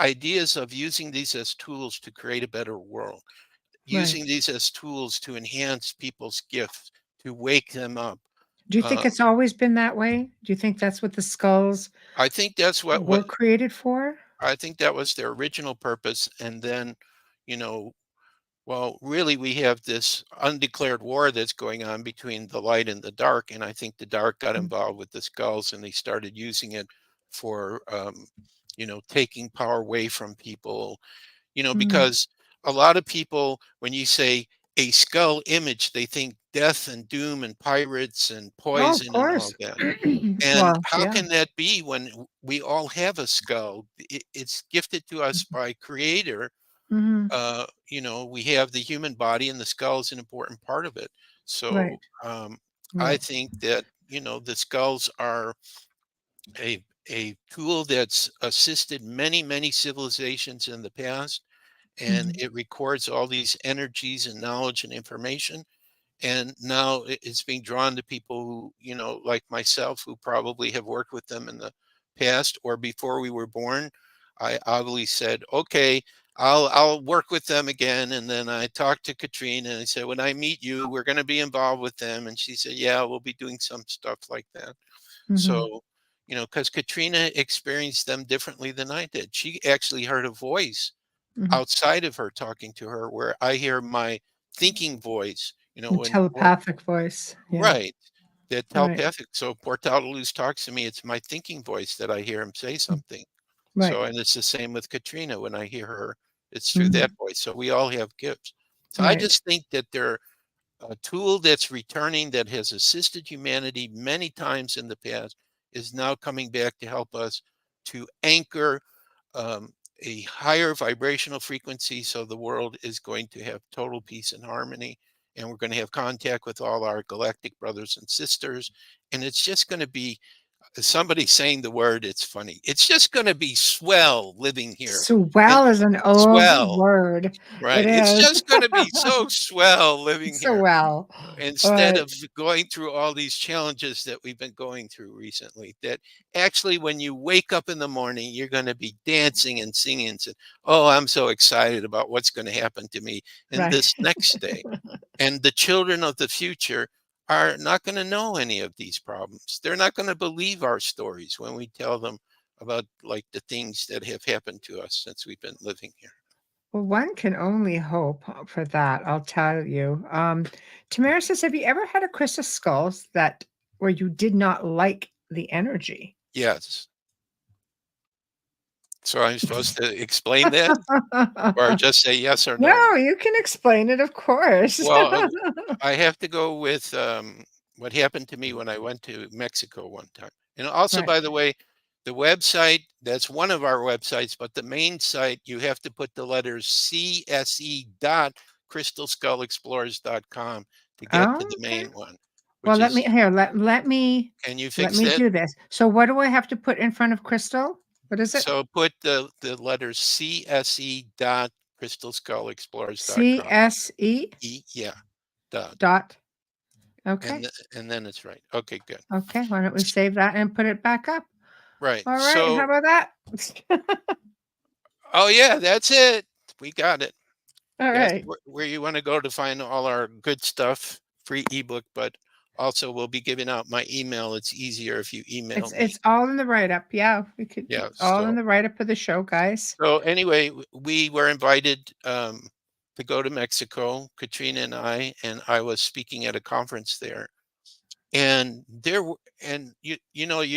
ideas of using these as tools to create a better world, Right. using these as tools to enhance people's gifts, to wake them up. Do you think Uh, it's always been that way? Do you think that's what the skulls I think that's what were created for? I think that was their original purpose. And then, you know, well, really, we have this undeclared war that's going on between the light and the dark, and I think the dark got Mm. involved with the skulls, and they started using it for, taking power away from people. Mhm. Because a lot of people, when you say a skull image, they think death and doom and pirates and Oh, of poison and all course. that. And Well, how yeah. can that be when we all have a skull? It's gifted to us Mhm. by Creator. Mhm. We have the human body, and the skull is an important part of it. Right. So I Right. think that the skulls are a tool that's assisted many, many civilizations in the past, and Mhm. it records all these energies and knowledge and information. And now it's being drawn to people who, like myself, who probably have worked with them in the past or before we were born. I obviously said, okay, I'll work with them again. And then I talked to Katrina, and I said, when I meet you, we're going to be involved with them. And she said, yeah, we'll be doing some stuff like that. Mhm. So, because Katrina experienced them differently than I did. She actually heard a voice Mhm. outside of her talking to her, where I hear my thinking voice, The telepathic voice. Yeah. right, that Right. telepathic. So Portalus talks to me, it's my thinking voice that I hear him say Mm. something. Right. So, and it's the same with Katrina. When I hear her, it's through that Mhm. voice. So we all have gifts. So I Right. just think that they're a tool that's returning, that has assisted humanity many times in the past, is now coming back to help us to anchor um, a higher vibrational frequency, so the world is going to have total peace and harmony, and we're going to have contact with all our galactic brothers and sisters, and it's just going to be, somebody saying the word, it's funny, it's just going to be swell living here. And Swell is an old swell, word. It right, it's is. just going to be so swell living So here, well. instead Right. of going through all these challenges that we've been going through recently. That actually, when you wake up in the morning, you're going to be dancing and singing and saying, oh, I'm so excited about what's going to happen to me in Right. this next day. And the children of the future are not going to know any of these problems. They're not going to believe our stories when we tell them about like the things that have happened to us since we've been living here. Well, one can only hope for that, I'll tell you. Tamara says, have you ever had a crystal skulls that where you did not like the energy? Yes. So I'm supposed to explain that or just say yes or no? No, you can explain it, of course. Well, I have to go with what happened to me when I went to Mexico one time. And also, Right. by the way, the website, that's one of our websites, but the main site, you have to put the letters CSE dot crystalskullexplorers.com to get to Oh, the okay. main one, Well, which is, can you let fix me that? do this. So what do I have to put in front of crystal? What is it? So put the letters CSE dot crystalskullexplorers.com. CSE Yeah, dot. dot. And, Okay. and then it's right. Okay, good. Okay. Why don't we save that and put it back up? Right. All right. How So, about that? oh yeah, that's it. We got it. All That's right. where you want to go to find all our good stuff, free ebook, but also we'll be giving out my email. It's easier if you email me. It's all in the write-up. Yeah, we could Yeah. all in the write-up of the show, guys. So anyway, we were invited to go to Mexico, Katrina and I was speaking at a conference there. And you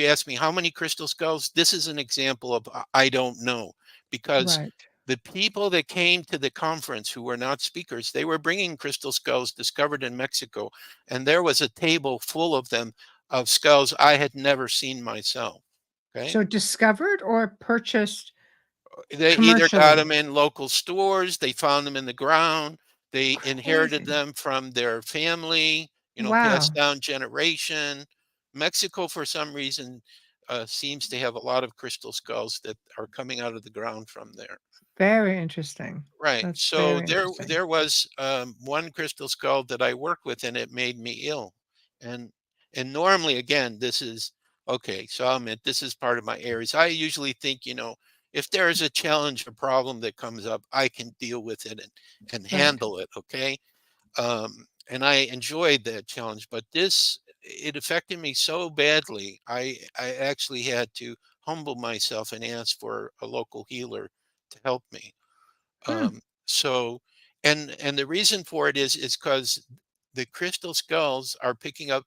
asked me how many crystal skulls. This is an example of I don't know, because Right. the people that came to the conference who were not speakers, they were bringing crystal skulls discovered in Mexico, and there was a table full of them, of skulls I had never seen myself. Okay, So discovered or purchased they either got commercially? them in local stores, they found them in the ground, they inherited Crazy. them from their family, passed Wow. down generation. Mexico, for some reason, seems to have a lot of crystal skulls that are coming out of the ground from there. Very interesting. Right. That's So very there, interesting. there was one crystal skull that I worked with, and it made me ill. And and normally, again, this is okay. So I'll admit this is part of my areas. I usually think, if there is a challenge, a problem that comes up, I can deal with it and Right. handle it. Okay. And I enjoyed that challenge, but it affected me so badly. I actually had to humble myself and ask for a local healer to help me. Hmm. So, and the reason for it is because the crystal skulls are picking up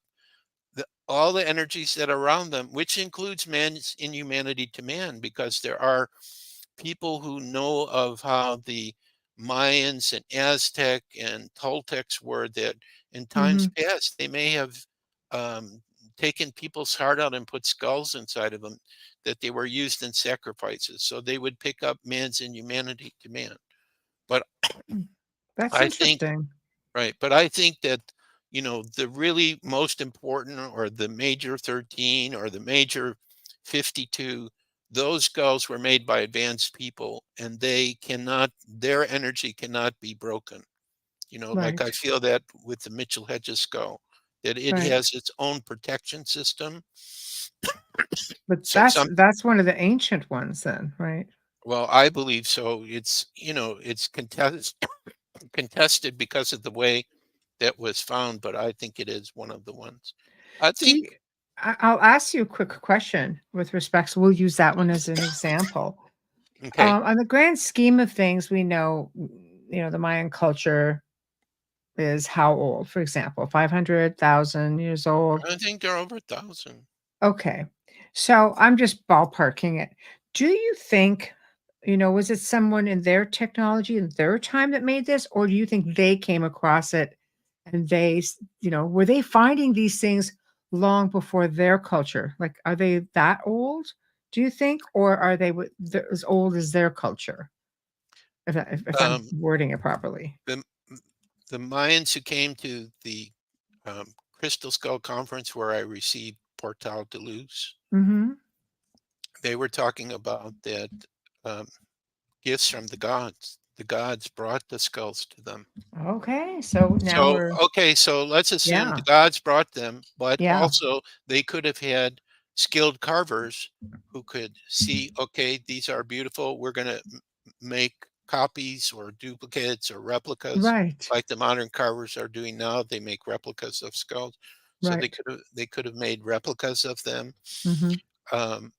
all the energies that are around them, which includes man's inhumanity to man, because there are people who know of how the Mayans and Aztec and Toltecs were, that in times Mhm. past they may have um, taken people's heart out and put skulls inside of them, that they were used in sacrifices. So they would pick up man's inhumanity to man. But Mm. That's I think, interesting. right, but I think that, the really most important, or the major 13 or the major 52, those skulls were made by advanced people, and their energy cannot be broken. Like I Right. feel that with the Mitchell-Hedges skull, that it Right. has its own protection system. But So some, that's one of the ancient ones then, right? well, I believe so. It's contested because of the way that was found, but I think it is one of the ones. I Do think, you I'll ask you a quick question with respect, so we'll use that one as an example. okay, On the grand scheme of things, we know, the Mayan culture is how old? For example, 500,000 years old. I think there are over 1,000. Okay. So I'm just ballparking it. Do you think, was it someone in their technology in their time that made this, or do you think they came across it and were they finding these things long before their culture? Like, are they that old, do you think, or are they as old as their culture? If I'm Um, wording it properly. the the Mayans who came to the Crystal Skull Conference where I received Portal de Luz, Hmm. they were talking about that um, gifts from the gods. The gods brought the skulls to them. Okay. So now So, we're, okay, so let's assume the yeah, gods brought them, but yeah. also they could have had skilled carvers who could see, okay, these are beautiful. We're going to make copies or duplicates or replicas, Right. like the modern carvers are doing now. They make replicas of skulls, so Right. they could have made replicas of them. Hmm. Um,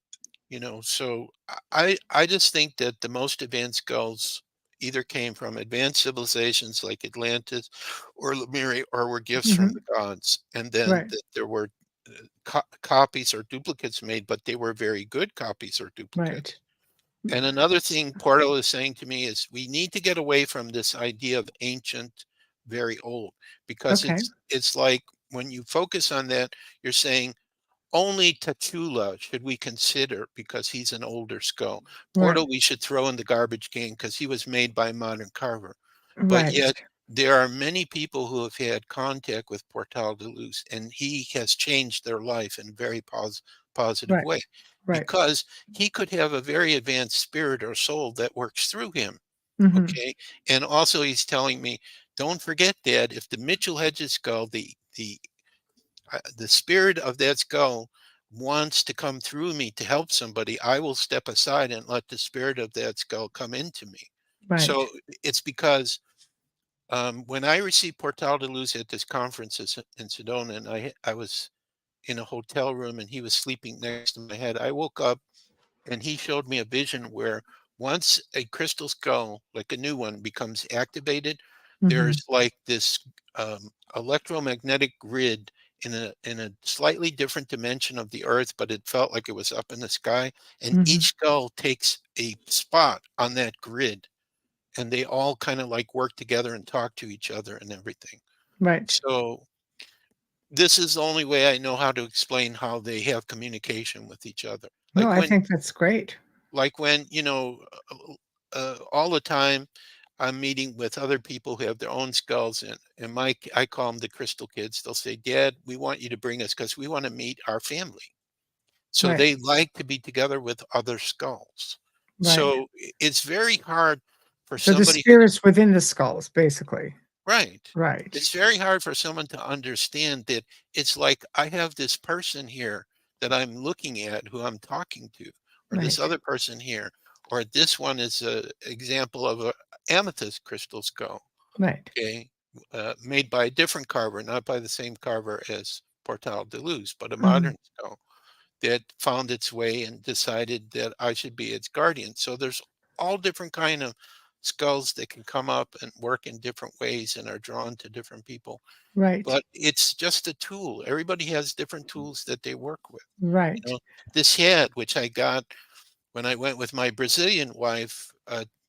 so I just think that the most advanced skulls either came from advanced civilizations like Atlantis or Lemuria, or were gifts from Hmm. the gods, and then Right. that there were copies or duplicates made, but they were very good copies or Right. duplicates. And another thing Portal is saying to me is we need to get away from this idea of ancient, very old, because Okay. it's like when you focus on that, you're saying only Tachula should we consider because he's an older skull. Right. Portal we should throw in the garbage can because he was made by a modern carver. But Right. yet there are many people who have had contact with Portal de Luz, and he has changed their life in a very positive Right. way Right. because he could have a very advanced spirit or soul that works through him. Hmm. Okay. And also he's telling me, don't forget, Dad, if the Mitchell-Hedges skull, the spirit of that skull wants to come through me to help somebody, I will step aside and let the spirit of that skull come into me. So Right. it's because when I received Portal de Luz at this conference in Sedona, and I was in a hotel room and he was sleeping next to my head, I woke up and he showed me a vision where once a crystal skull, like a new one, becomes activated, Hmm. there's like this electromagnetic grid in a slightly different dimension of the earth, but it felt like it was up in the sky. And Hmm. each skull takes a spot on that grid, and they all kind of like work together and talk to each other and everything. Right. So this is the only way I know how to explain how they have communication with each other. No, Like I when think that's great. like when all the time I'm meeting with other people who have their own skulls, and I call them the crystal kids. They'll say, Dad, we want you to bring us because we want to meet our family. So Right. they like to be together with other skulls. Right. So it's very hard for So the somebody. spirits within the skulls, basically. Right. Right. It's very hard for someone to understand that it's like I have this person here that I'm looking at who I'm talking to, or this Right. other person here, or this one is a example of a amethyst crystal skull, Right. okay, made by a different carver, not by the same carver as Portal de Luz, but a Hmm. modern skull that found its way and decided that I should be its guardian. So there's all different kind of skulls that can come up and work in different ways and are drawn to different people. Right. But it's just a tool. Everybody has different tools that they work with. You Right. know, this hat, which I got when I went with my Brazilian wife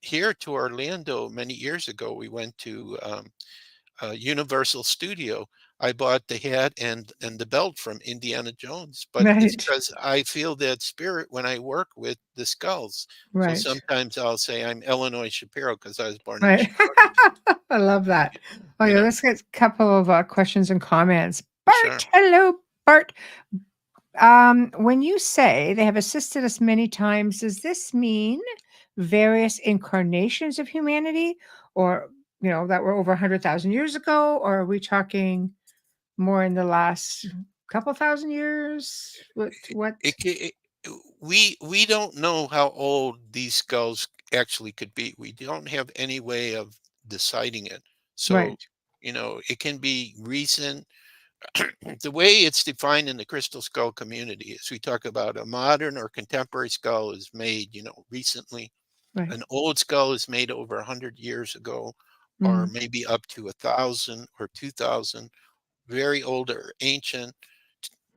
here to Orlando many years ago, we went to Universal Studio. I bought the hat and the belt from Indiana Jones, but it's Right. because I feel that spirit when I work with the skulls. So Right. sometimes I'll say I'm Illinois Shapiro because I was born in Right. Chicago. I love that. Oh, You yeah, know, let's get a couple of questions and comments. sure. Bart, hello, Bart. When you say they have assisted us many times, does this mean various incarnations of humanity, or that were over 100,000 years ago, or are we talking more in the last couple thousand years? What? It, What? ca- we don't know how old these skulls actually could be. We don't have any way of deciding it. So, Right. it can be recent. The way it's defined in the crystal skull community is we talk about a modern or contemporary skull is made, recently. Right. An old skull is made over 100 years ago, or Hmm. maybe up to 1,000 or 2,000. Very old or ancient,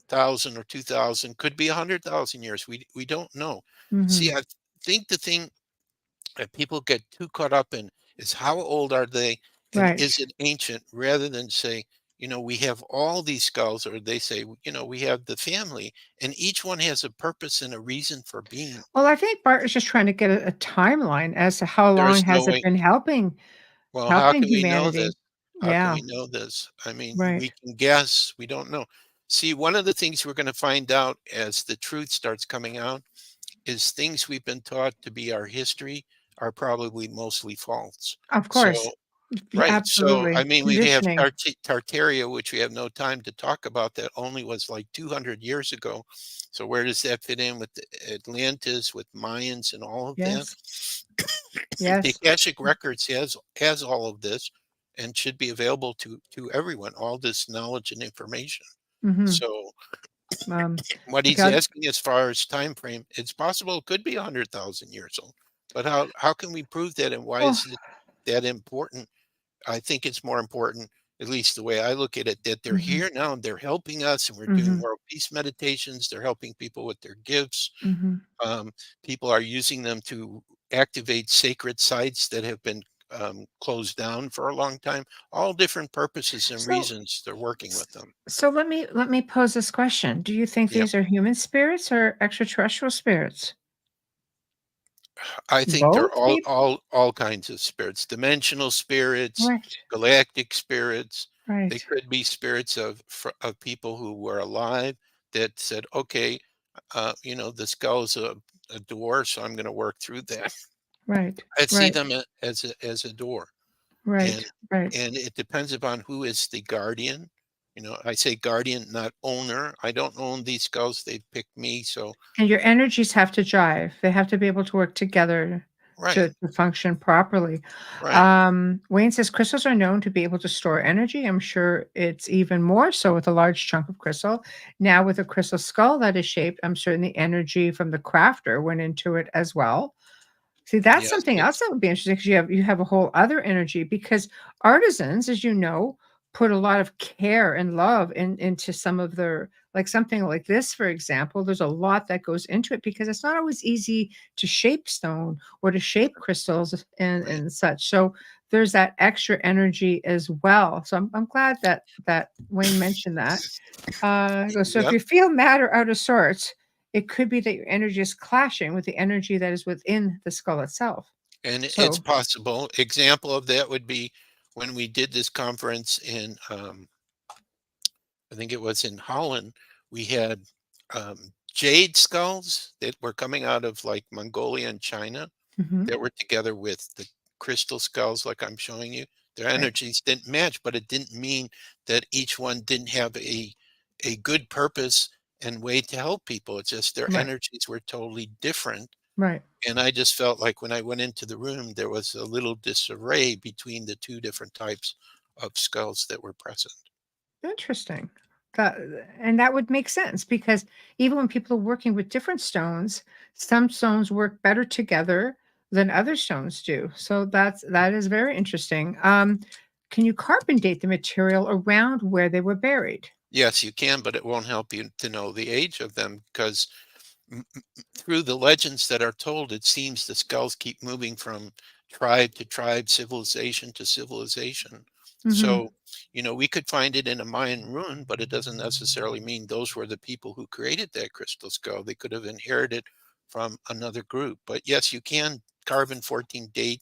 1,000 or 2,000, could be 100,000 years. We don't know. See, Hmm. I think the thing that people get too caught up in is how old are they and Right. is it ancient, rather than say, we have all these skulls, or they say, we have the family, and each one has a purpose and a reason for being. Well, I think Bart is just trying to get a timeline as to how There long is no has it way. been helping Well, how helping can we know this? humanity. How can Yeah. we know this? I mean, we Right. can guess. We don't know. See, one of the things we're going to find out as the truth starts coming out is things we've been taught to be our history are probably mostly false. Of So, course. right. So, I Absolutely. mean, we have Conditioning. Tartaria, which we have no time to talk about, that only was like 200 years ago. So, where does that fit in with Atlantis, with Mayans, and all of that? Yes. The Yes. Akashic Records has all of this and should be available to everyone, all this knowledge and information. Hmm. So Um, what he's God. asking as far as time frame, it's possible it could be 100,000 years old. But how can we prove that, and why Well. is it that important? I think it's more important, at least the way I look at it, that they're Hmm. here now and they're helping us, and we're doing Hmm. world peace meditations. They're helping people with their gifts. Hmm. Um, People are using them to activate sacred sites that have been closed down for a long time. All different purposes and So, reasons they're working with them. so let me pose this question. Do you think Yeah, these are human spirits or extraterrestrial spirits? I think they're Both, all maybe? all all kinds of spirits, dimensional spirits, Right. galactic spirits. They Right. could be spirits of people who were alive that said, "Okay, the skull is a door, so I'm going to work through that." Right. I see Right. them as a door, and Right. Right. and it depends upon who is the guardian. I say guardian, not owner. I don't own these skulls; they picked me. So, And your energies have to jive. They have to be able to work together right, to function properly. right, Wayne says crystals are known to be able to store energy. I'm sure it's even more so with a large chunk of crystal. Now, with a crystal skull that is shaped, I'm certain the energy from the crafter went into it as well. See, that's yes, something else yes, that would be interesting because you have a whole other energy because artisans, as you know, put a lot of care and love into some of their like something like this, for example. There's a lot that goes into it because it's not always easy to shape stone or to shape crystals right. and such. So there's that extra energy as well. So I'm glad that Wayne mentioned that. So if Yep. you feel matter out of sorts, it could be that your energy is clashing with the energy that is within the skull itself. And it's So, possible. Example of that would be when we did this conference in, I think it was in Holland. We had jade skulls that were coming out of like Mongolia and China mhm, that were together with the crystal skulls, like I'm showing you. Their right, energies didn't match, but it didn't mean that each one didn't have a good purpose and way to help people. It's just their right, energies were totally different. right. And I just felt like when I went into the room, there was a little disarray between the two different types of skulls that were present. Interesting. That and that would make sense because even when people are working with different stones, some stones work better together than other stones do. So that is very interesting. Can you carbon date the material around where they were buried? Yes, you can, but it won't help you to know the age of them because through the legends that are told, it seems the skulls keep moving from tribe to tribe, civilization to civilization. Mhm. So, we could find it in a Mayan ruin, but it doesn't necessarily mean those were the people who created that crystal skull. They could have inherited from another group. But yes, you can carbon 14 date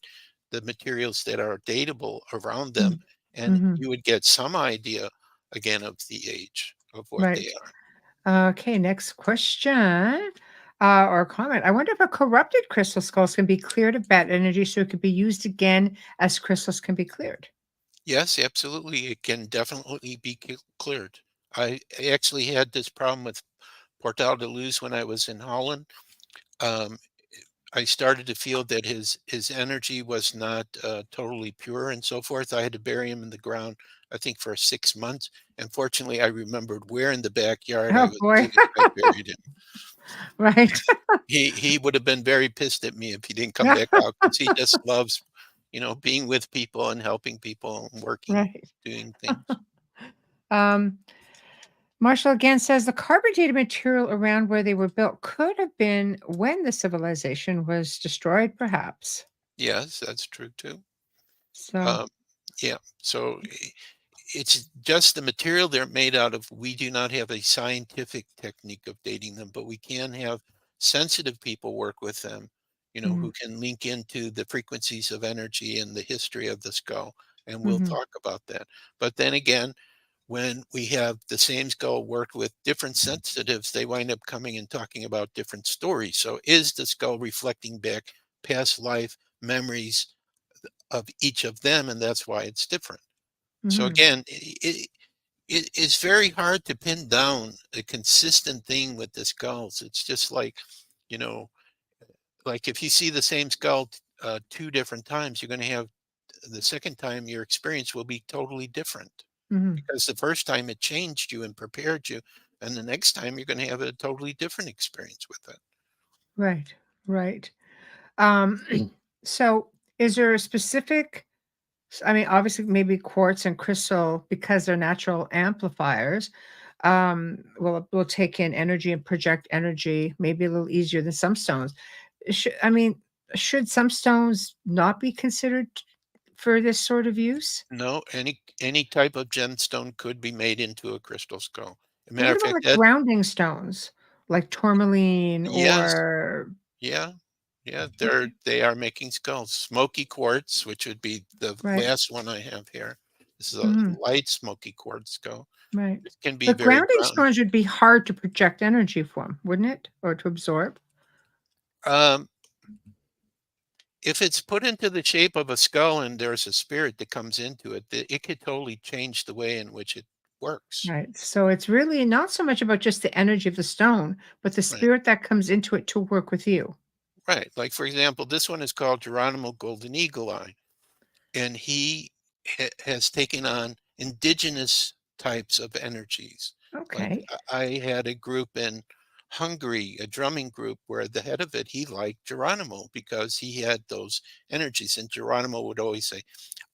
the materials that are datable around them, Mm. and Mhm. you would get some idea again of the age of what they Right. are. Okay, next question, or comment. I wonder if a corrupted crystal skulls can be cleared of bad energy so it could be used again as crystals can be cleared. Yes, absolutely. It can definitely be cleared. I actually had this problem with Portal de Luz when I was in Holland. Um, I started to feel that his energy was not totally pure and so forth. I had to bury him in the ground, I think, for 6 months. And fortunately, I remembered where in the backyard Oh boy. I buried him. Right. He would have been very pissed at me if he didn't come back out because he just loves, being with people and helping people and working, Right. doing things. Um, Marshall again says the carbon dated material around where they were built could have been when the civilization was destroyed, perhaps. Yes, that's true too. So, Um, yeah. So it's just the material they're made out of. We do not have a scientific technique of dating them, but we can have sensitive people work with them, mm, who can link into the frequencies of energy and the history of the skull. And we'll mhm, talk about that. But then again, when we have the same skull worked with different sensitives, they wind up coming and talking about different stories. So is the skull reflecting back past life memories of each of them? And that's why it's different. So mhm, again, it's very hard to pin down a consistent thing with the skulls. It's just like, you know, like if you see the same skull 2 different times, you're gonna have the second time your experience will be totally different Mhm. because the first time it changed you and prepared you, and the next time you're gonna have a totally different experience with it. Right. Right. Um, so is there a specific I mean, obviously, maybe quartz and crystal, because they're natural amplifiers, will take in energy and project energy maybe a little easier than some stones. I mean, should some stones not be considered for this sort of use? No, any type of gemstone could be made into a crystal skull. As a And matter what of about fact, like that grounding stones, like tourmaline yes, or yeah, yeah, okay, they are making skulls. Smoky quartz, which would be the right? last one I have here. This is a Mhm, light smoky quartz skull. right. It can be But very grounding ground. stones would be hard to project energy from, wouldn't it, or to absorb? Um, if it's put into the shape of a skull and there's a spirit that comes into it, it could totally change the way in which it works. Right. So it's really not so much about just the energy of the stone, but the Right. spirit that comes into it to work with you. Right. Like for example, this one is called Geronimo Golden Eagle Eye, and he has taken on indigenous types of energies. Like Okay. I had a group in Hungary, a drumming group, where the head of it, he liked Geronimo because he had those energies. And Geronimo would always say,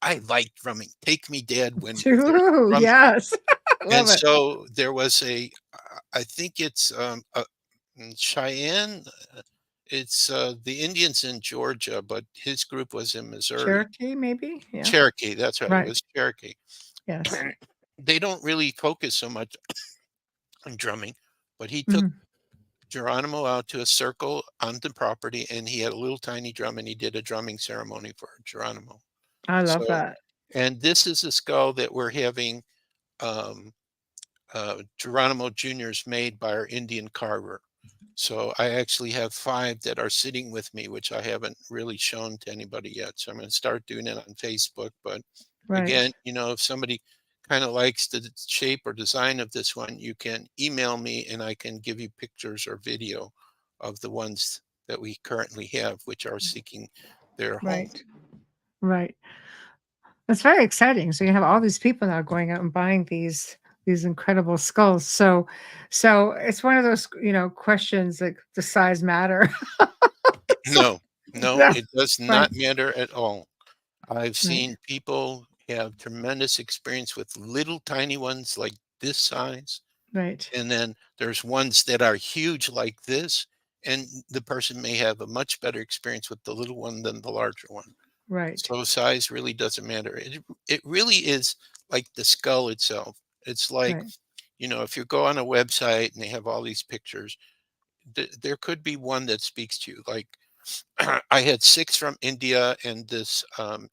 I like drumming. Take me, Dad, when there's True. drumming. Yes. I And love it. so there was I think it's Cheyenne. It's the Indians in Georgia, but his group was in Missouri. Cherokee, maybe? Yeah. Cherokee, that's right. It Right. was Cherokee. Yes. They don't really focus so much on drumming, but he took Mhm. Geronimo out to a circle on the property, and he had a little tiny drum, and he did a drumming ceremony for Geronimo. I love So, that. and this is a skull that we're having um, Geronimo Juniors made by our Indian carver. So I actually have 5 that are sitting with me, which I haven't really shown to anybody yet. So I'm going to start doing it on Facebook. But again, Right. if somebody kind of likes the shape or design of this one, you can email me and I can give you pictures or video of the ones that we currently have, which are seeking their home. Right. Right. That's very exciting. So you have all these people now going out and buying these incredible skulls. So it's one of those, questions like the size matter. So No, no, yeah, it does right. not matter at all. I've Right. seen people have tremendous experience with little tiny ones like this size, Right. and then there's ones that are huge like this, and the person may have a much better experience with the little one than the larger one. Right. So size really doesn't matter. It really is like the skull itself. It's like, Right. if you go on a website and they have all these pictures, there could be one that speaks to you. Like I had 6 from India, and this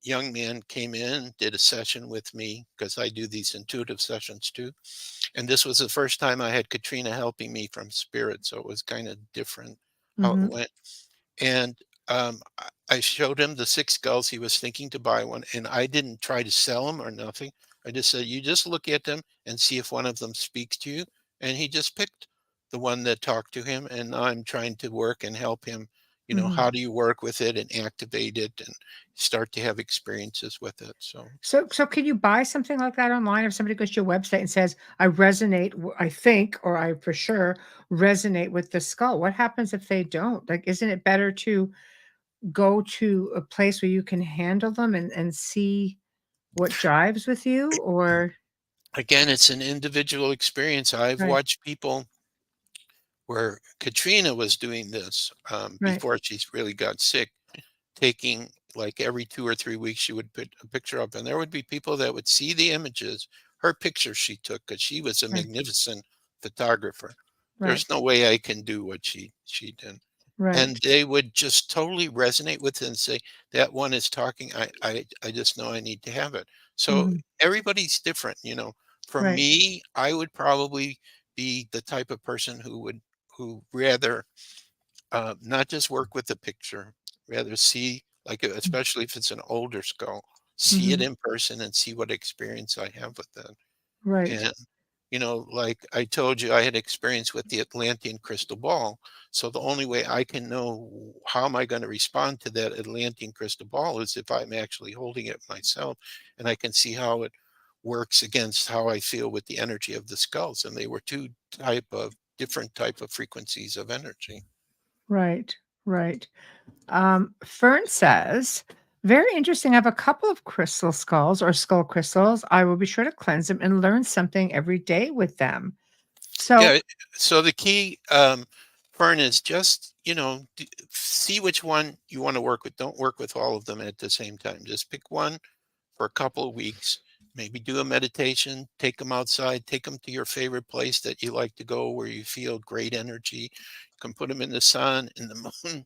young man came in, did a session with me because I do these intuitive sessions too. And this was the first time I had Katrina helping me from spirit, so it was kind of different how it Mhm. went. And I showed him the 6 skulls. He was thinking to buy one, and I didn't try to sell him or nothing. I just said, "You just look at them and see if one of them speaks to you." And he just picked the one that talked to him, and now I'm trying to work and help him. Mhm. How do you work with it and activate it and start to have experiences with it? So So can you buy something like that online if somebody goes to your website and says, "I resonate, I think, or I for sure resonate with the skull." What happens if they don't? Like, isn't it better to go to a place where you can handle them and see what jives with you or again, it's an individual experience. I've right, watched people where Katrina was doing this right, before she really got sick, taking like every 2 or 3 weeks, she would put a picture up, and there would be people that would see the images, her pictures she took, because she was a right, magnificent photographer. There's right, no way I can do what she did. And right. they would just totally resonate with it and say, that one is talking. I just know I need to have it. So Mhm. everybody's different. For Right. me, I would probably be the type of person who rather not just work with the picture, rather see, like, especially if it's an older skull, see it Mhm. in person and see what experience I have with that. Right. And like I told you, I had experience with the Atlantean crystal ball. So the only way I can know how am I going to respond to that Atlantean crystal ball is if I'm actually holding it myself, and I can see how it works against how I feel with the energy of the skulls. And they were two different type of frequencies of energy. Right. Right. Fern says, very interesting. I have a couple of crystal skulls or skull crystals. I will be sure to cleanse them and learn something every day with them. So, Yeah. So the key, Fern, is just, see which one you want to work with. Don't work with all of them at the same time. Just pick one for a couple of weeks. Maybe do a meditation, take them outside, take them to your favorite place that you like to go where you feel great energy. You can put them in the sun, in the moon.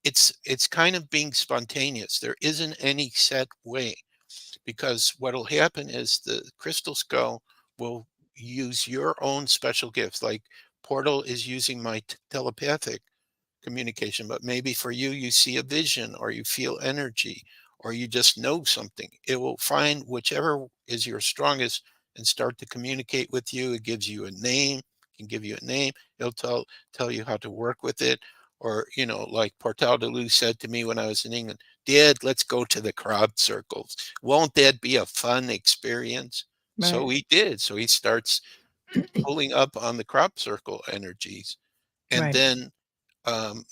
It's kind of being spontaneous. There isn't any set way, because what'll happen is the crystal skull will use your own special gifts. Like Portal is using my telepathic communication, but maybe for you, you see a vision or you feel energy or you just know something. It will find whichever is your strongest and start to communicate with you. It gives you a name, can give you a name. It'll tell you how to work with it. Or, like Portal de Luz said to me when I was in England, Dad, let's go to the crowd circles. Won't that be a fun experience? So right. we did. So he starts pulling up on the crop circle energies. And Right. then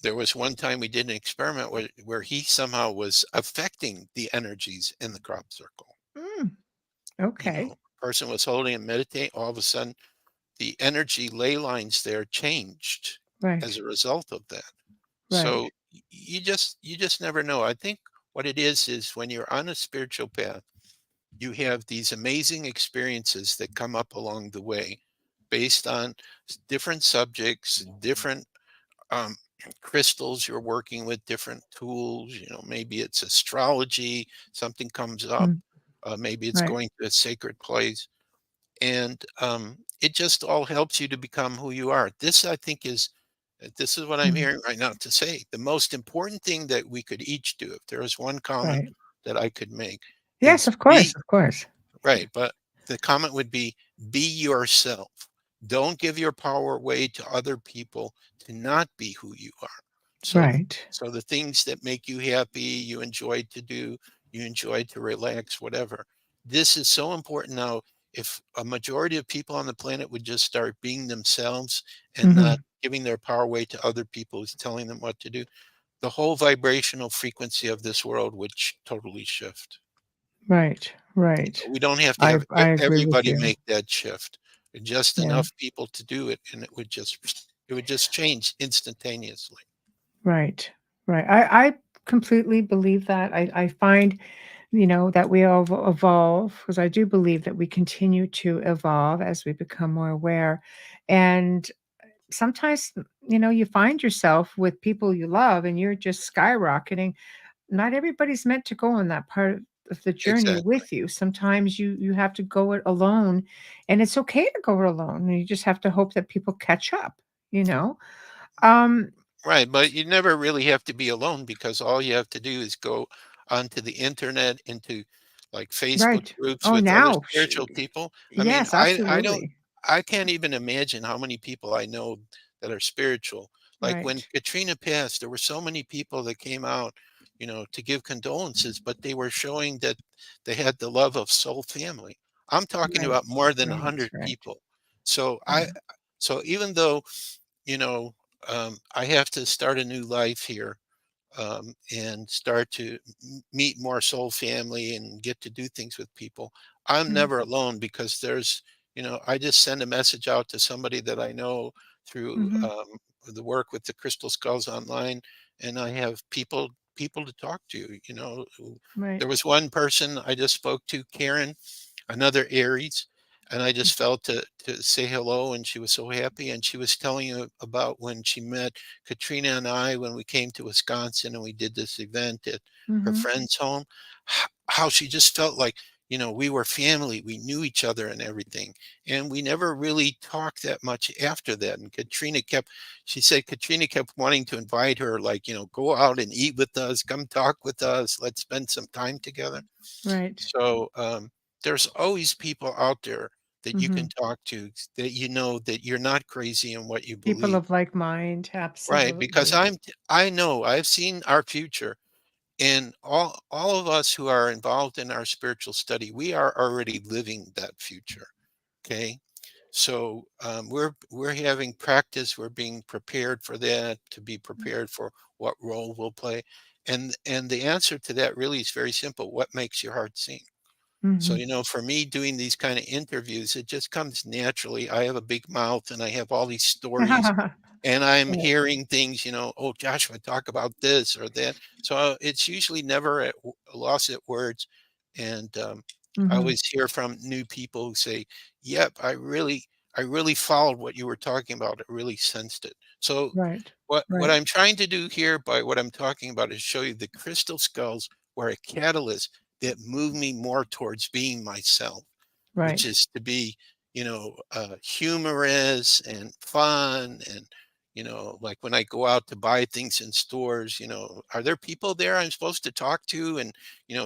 there was one time we did an experiment where he somehow was affecting the energies in the crop circle. Mm, okay. Person was holding and meditating. All of a sudden, the energy ley lines there changed Right. as a result of that. Right. So you just never know. I think what it is when you're on a spiritual path, you have these amazing experiences that come up along the way based on different subjects, different um, crystals you're working with, different tools. Maybe it's astrology, something comes up. Mm, Maybe it's right. going to a sacred place. And it just all helps you to become who you are. This is what I'm Mm, hearing right now to say. The most important thing that we could each do, if there was one comment right. that I could make, Yes, is of course. Of course. right. But the comment would be yourself. Don't give your power away to other people to not be who you are. So, Right. so the things that make you happy, you enjoy to do, you enjoy to relax, whatever. This is so important now. If a majority of people on the planet would just start being themselves and not Hmm. giving their power away to other people who's telling them what to do, the whole vibrational frequency of this world would totally shift. Right. Right. We don't have to I have I agree with everybody you. make that shift. Just Yeah. enough people to do it, and it would just change instantaneously. Right. Right. I completely believe that. I find, that we all evolve because I do believe that we continue to evolve as we become more aware. And sometimes, you find yourself with people you love and you're just skyrocketing. Not everybody's meant to go on that part of the journey Exactly. with you. Sometimes you have to go it alone, and it's okay to go it alone. And you just have to hope that people catch up, you know? Um, Right, but you never really have to be alone, because all you have to do is go onto the internet, into like Facebook right. groups Oh, with other now, spiritual people. I mean, yes, I don't absolutely. I can't even imagine how many people I know that are spiritual. Like when Right. Katrina passed, there were so many people that came out, to give condolences, but they were showing that they had the love of soul family. I'm talking Right. about more than Right. 100 Right. people. So Yeah. even though you know, I have to start a new life here, and start to meet more soul family and get to do things with people. I'm Mm, never alone, because I just send a message out to somebody that I know through mhm. the work with the Crystal Skulls online, and I have people to talk to. Right. There was one person I just spoke to, Karen, another Aries, and I just felt to say hello, and she was so happy, and she was telling you about when she met Katrina and I when we came to Wisconsin and we did this event at her Mhm. friend's home. How she just felt like, we were family, we knew each other and everything, and we never really talked that much after that. And she said Katrina kept wanting to invite her, like, go out and eat with us, come talk with us, let's spend some time together. Right. So there's always people out there that you can Mhm. talk to, that you know that you're not crazy in what you People believe. of like mind, Right, because absolutely. I know I've seen our future, and all of us who are involved in our spiritual study, we are already living that future. Okay, so we're having practice. We're being prepared for that, to be prepared for what role we'll play, and the answer to that really is very simple. What makes your heart sing? So, Mhm. for me doing these kind of interviews, it just comes naturally. I have a big mouth and I have all these stories, and I'm Right. hearing things, oh, Joshua, talk about this or that. So it's usually never a loss at words. And I Mhm. always hear from new people who say, yep, I really followed what you were talking about. I really sensed it. So Right. what Right. I'm trying to do here by what I'm talking about is show you the crystal skulls were a catalyst that moved me more towards being myself, which Right. is to be, humorous and fun. And, like when I go out to buy things in stores, are there people there I'm supposed to talk to and,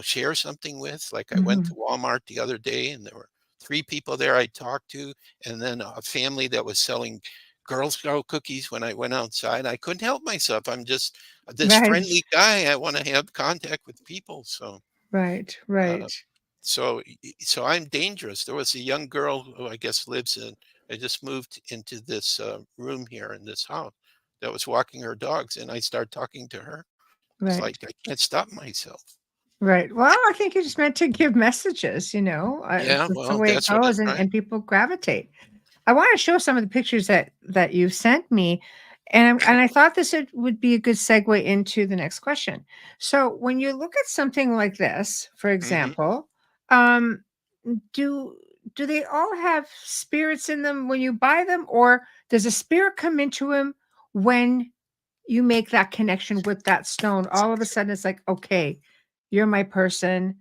share something with? Like I went to Mhm. Walmart the other day and there were three people there I talked to, and then a family that was selling Girl Scout cookies when I went outside. I couldn't help myself. I'm just this Right. friendly guy. I want to have contact with people. So, Right. uh, Right. so I'm dangerous. There was a young girl who I guess lives in. I just moved into this room here in this house that was walking her dogs, and I started talking to her. It's like Right. I can't stop myself. Right. Well, I think you're just meant to give messages, Yeah, that's the well, way it that's what I'm goes, and trying. people gravitate. I wanna show some of the pictures that you've sent me, and I thought this would be a good segue into the next question. So, when you look at something like this, for Hmm. example, um, do do they all have spirits in them when you buy them, or does a spirit come into them when you make that connection with that stone? All of a sudden, it's like, "Okay, you're my person.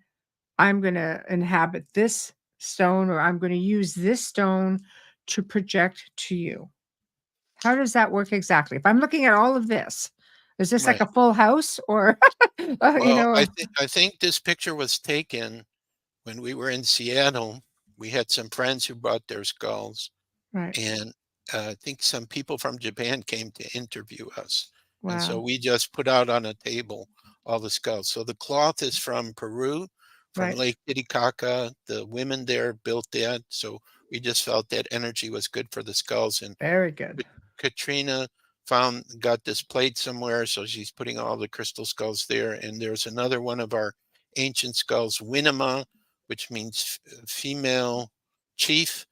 I'm gonna inhabit this stone, or I'm gonna use this stone to project to you." How does that work exactly? If I'm looking at all of this, is this like Right. a full house or, Well, I think this picture was taken when we were in Seattle. We had some friends who brought their skulls, right. and I think some people from Japan came to interview us. And so Wow. we just put out on a table all the skulls. So the cloth is from Peru, from Right. Lake Titicaca. The women there built that. So we just felt that energy was good for the skulls. And Very good. Katrina got this plate somewhere, so she's putting all the crystal skulls there. And there's another one of our ancient skulls, Winema, which means female chief,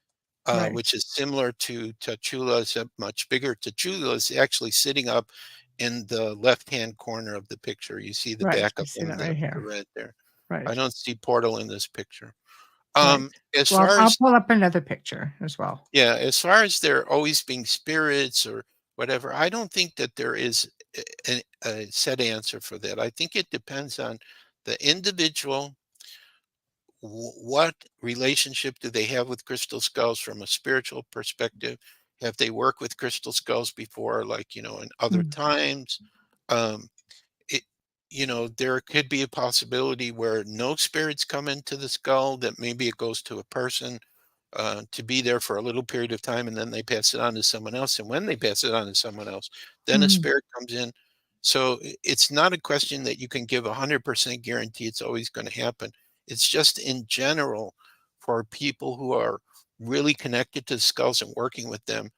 Right. which is similar to Tachula, except much bigger. Tachula is actually sitting up in the left-hand corner of the picture. You see the Right. back I of see him, that right the here. red there. I Right. don't see Portal in this picture. Right. As Well, far I'll as pull up another picture as well. yeah, as far as there always being spirits or whatever, I don't think that there is a set answer for that. I think it depends on the individual. What relationship do they have with crystal skulls from a spiritual perspective? Have they worked with crystal skulls before, like, in other Mm. times? Um, it, there could be a possibility where no spirits come into the skull, that maybe it goes to a person to be there for a little period of time, and then they pass it on to someone else. And when they pass it on to someone else, then a Mhm. spirit comes in. So it's not a question that you can give 100% guarantee it's always going to happen. It's just in general for people who are really connected to skulls and working with them.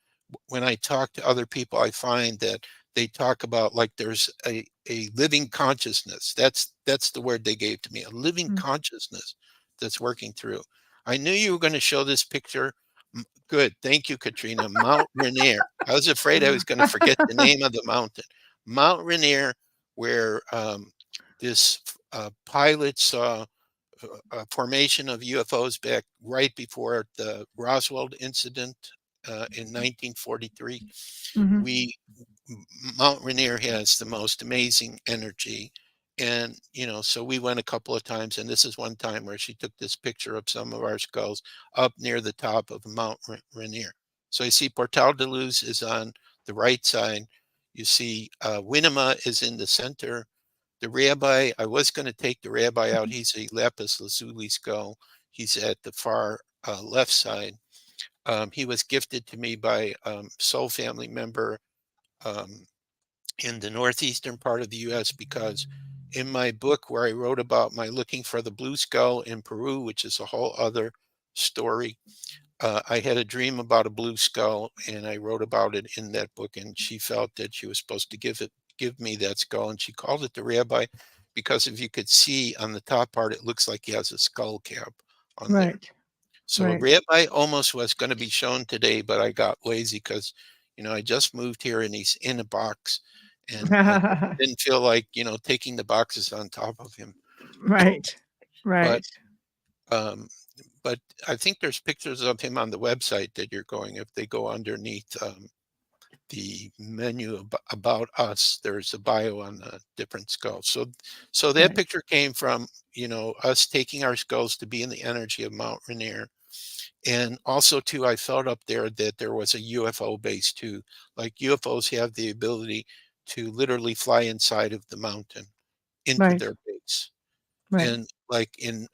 When I talk to other people, I find that they talk about like there's a living consciousness. That's the word they gave to me, a living Mm. consciousness that's working through. I knew you were going to show this picture. Good. Thank you, Katrina. Mount Rainier. I was afraid I was going to forget the name of the mountain. Mount Rainier, where this pilot saw a formation of UFOs back right before the Roswell incident in 1943. Mhm. We Mount Rainier has the most amazing energy. And, so we went a couple of times, and this is one time where she took this picture of some of our skulls up near the top of Mount Rainier. So you see Portal de Luz is on the right side. You see Winema is in the center. The rabbi, I was going to take the rabbi out. Mhm. He's a lapis lazuli skull. He's at the far left side. He was gifted to me by soul family member um, in the northeastern part of the U.S. because in my book where I wrote about my looking for the blue skull in Peru, which is a whole other story, I had a dream about a blue skull, and I wrote about it in that book. And she felt that she was supposed to give me that skull, and she called it the rabbi because if you could see on the top part, it looks like he has a skull cap on there. Right. So a Right. rabbi almost was going to be shown today, but I got lazy because, I just moved here and he's in a box, and I didn't feel like, taking the boxes on top of him. Right. But Right. um, but I think there's pictures of him on the website that you're going. If they go underneath the menu about us, there's a bio on the different skulls. So that Right. picture came from us taking our skulls to be in the energy of Mount Rainier. And also too, I felt up there that there was a UFO base too. Like UFOs have the ability to literally fly inside of the mountain into Right. their base. Right. And like in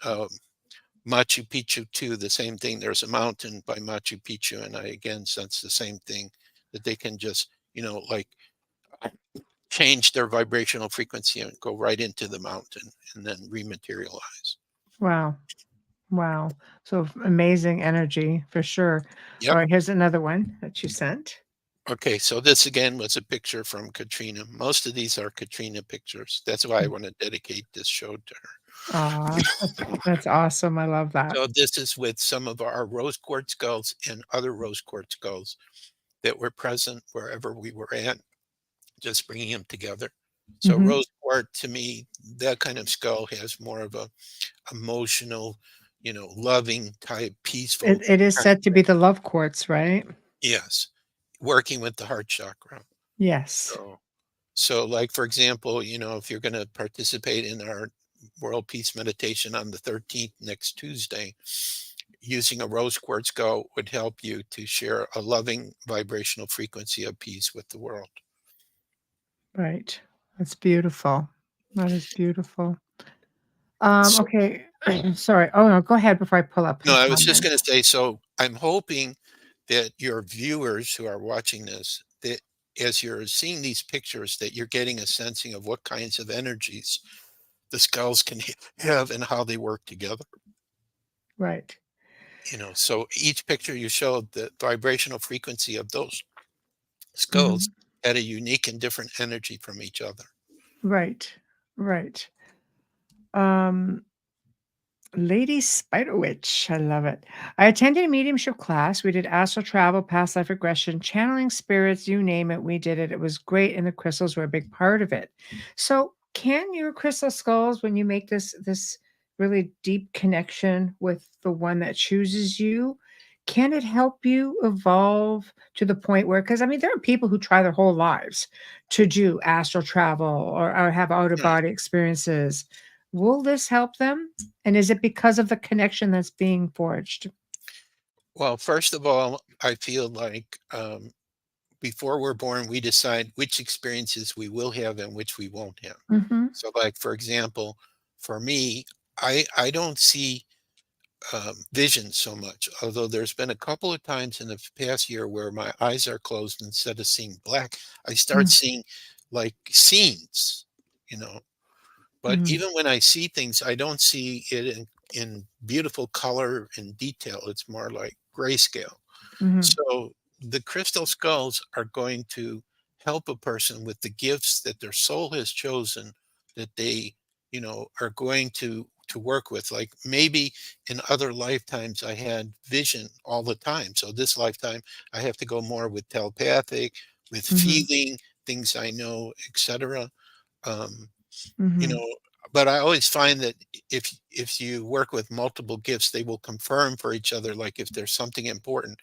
Machu Picchu too, the same thing. There's a mountain by Machu Picchu, and I again sense the same thing, that they can just, like change their vibrational frequency and go right into the mountain and then rematerialize. Wow. Wow. So amazing energy for sure. All Yep. right, here's another one that you sent. Okay, so this again was a picture from Katrina. Most of these are Katrina pictures. That's why I want to dedicate this show to her. Aw, that's awesome. I love that. So this is with some of our rose quartz skulls and other rose quartz skulls that were present wherever we were at, just bringing them together. So Mhm. rose quartz, to me, that kind of skull has more of a emotional, loving type, peaceful. It is kind- said to be the love quartz, right? Yes, working with the heart chakra. Yes. So, so like for example, if you're going to participate in our World Peace Meditation on the 13th next Tuesday, using a rose quartz skull would help you to share a loving vibrational frequency of peace with the world. Right. That's beautiful. That is beautiful. So, Okay. Sorry. Oh, no, go ahead before I pull up no, the I was just going comments. to say, so I'm hoping that your viewers who are watching this, that as you're seeing these pictures, that you're getting a sensing of what kinds of energies the skulls can have and how they work together. Right. So each picture you showed, the vibrational frequency of those skulls Mhm. had a unique and different energy from each other. Right. Right. Um Lady Spider Witch. I love it. I attended a mediumship class. We did astral travel, past life regression, channeling spirits, you name it. We did it. It was great, and the crystals were a big part of it. So, can your crystal skulls, when you make this really deep connection with the one that chooses you, can it help you evolve to the point where? Because I mean, there are people who try their whole lives to do astral travel or have out of Right. body experiences. Will this help them? And is it because of the connection that's being forged? Well, first of all, I feel like before we're born, we decide which experiences we will have and which we won't have. Mhm, So, like for example, for me, I don't see vision so much. Although there's been a couple of times in the past year where my eyes are closed, instead of seeing black, I start mm, seeing like scenes. You know, But mhm, even when I see things, I don't see it in beautiful color and detail. It's more like grayscale. mhm, So the crystal skulls are going to help a person with the gifts that their soul has chosen, that they, are going to work with. Like maybe in other lifetimes I had vision all the time. So this lifetime I have to go more with telepathic, with mhm, feeling, things I know, etc. Um, you mhm, know but I always find that if you work with multiple gifts, they will confirm for each other. Like if there's something important,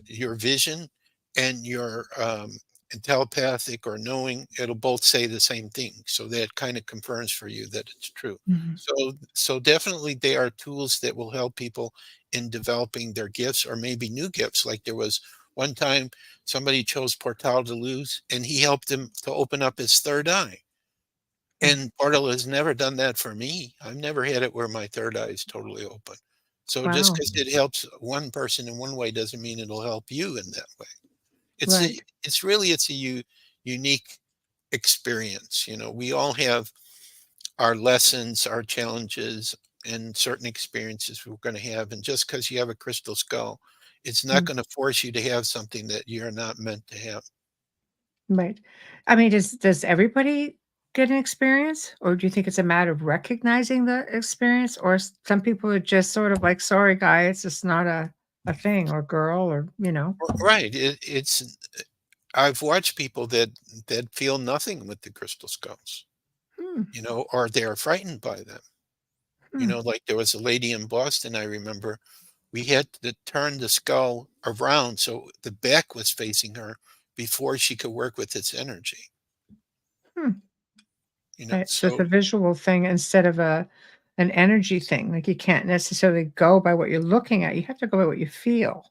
your vision and your and telepathic or knowing, it'll both say the same thing, so that kind of confirms for you that it's true. mhm, So definitely they are tools that will help people in developing their gifts, or maybe new gifts. Like there was one time somebody chose Portal de Luz, and he helped him to open up his third eye, mm, and Portal has never done that for me. I've never had it where my third eye is totally open. So just Wow. because it helps one person in one way doesn't mean it'll help you in that way. It's a, Right. it's really it's a unique experience. We all have our lessons, our challenges, and certain experiences we're going to have. And just because you have a crystal skull, it's not Mm, going to force you to have something that you're not meant to have. right. I mean, does everybody get an experience, or do you think it's a matter of recognizing the experience, or some people are just sort of like, sorry, guy, it's just not a thing, or girl, or Right. I've watched people that feel nothing with the crystal skulls, Hmm, or they are frightened by them. hmm, Like there was a lady in Boston, I remember, we had to turn the skull around so the back was facing her before she could work with its energy. hmm. Right. So it's So a visual thing instead of an energy thing. Like, you can't necessarily go by what you're looking at. You have to go by what you feel.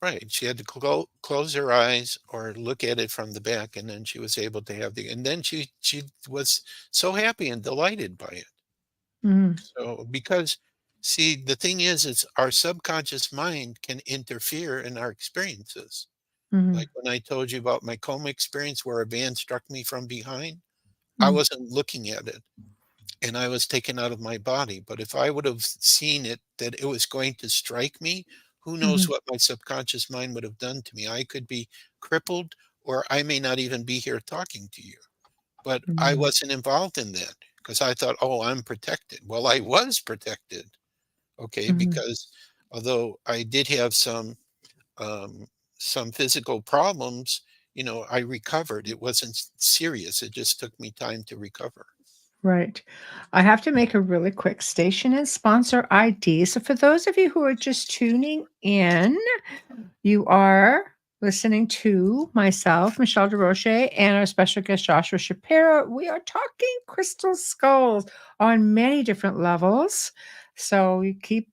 right, she had to close her eyes or look at it from the back, and then she was able to have and then she was so happy and delighted by it. Mhm, So because see, the thing is our subconscious mind can interfere in our experiences. mhm, Like when I told you about my coma experience where a van struck me from behind, I mm, wasn't looking at it and I was taken out of my body. But if I would have seen it, that it was going to strike me, who knows mhm, what my subconscious mind would have done to me? I could be crippled, or I may not even be here talking to you. But I mhm, wasn't involved in that because I thought, oh, I'm protected. Well, I was protected, okay, mhm. because although I did have um, some physical problems, I recovered. It wasn't serious. It just took me time to recover. Right. I have to make a really quick station and sponsor ID. So, for those of you who are just tuning in, you are listening to myself, Michelle DeRoche, and our special guest, Joshua Shapiro. We are talking crystal skulls on many different levels. So you keep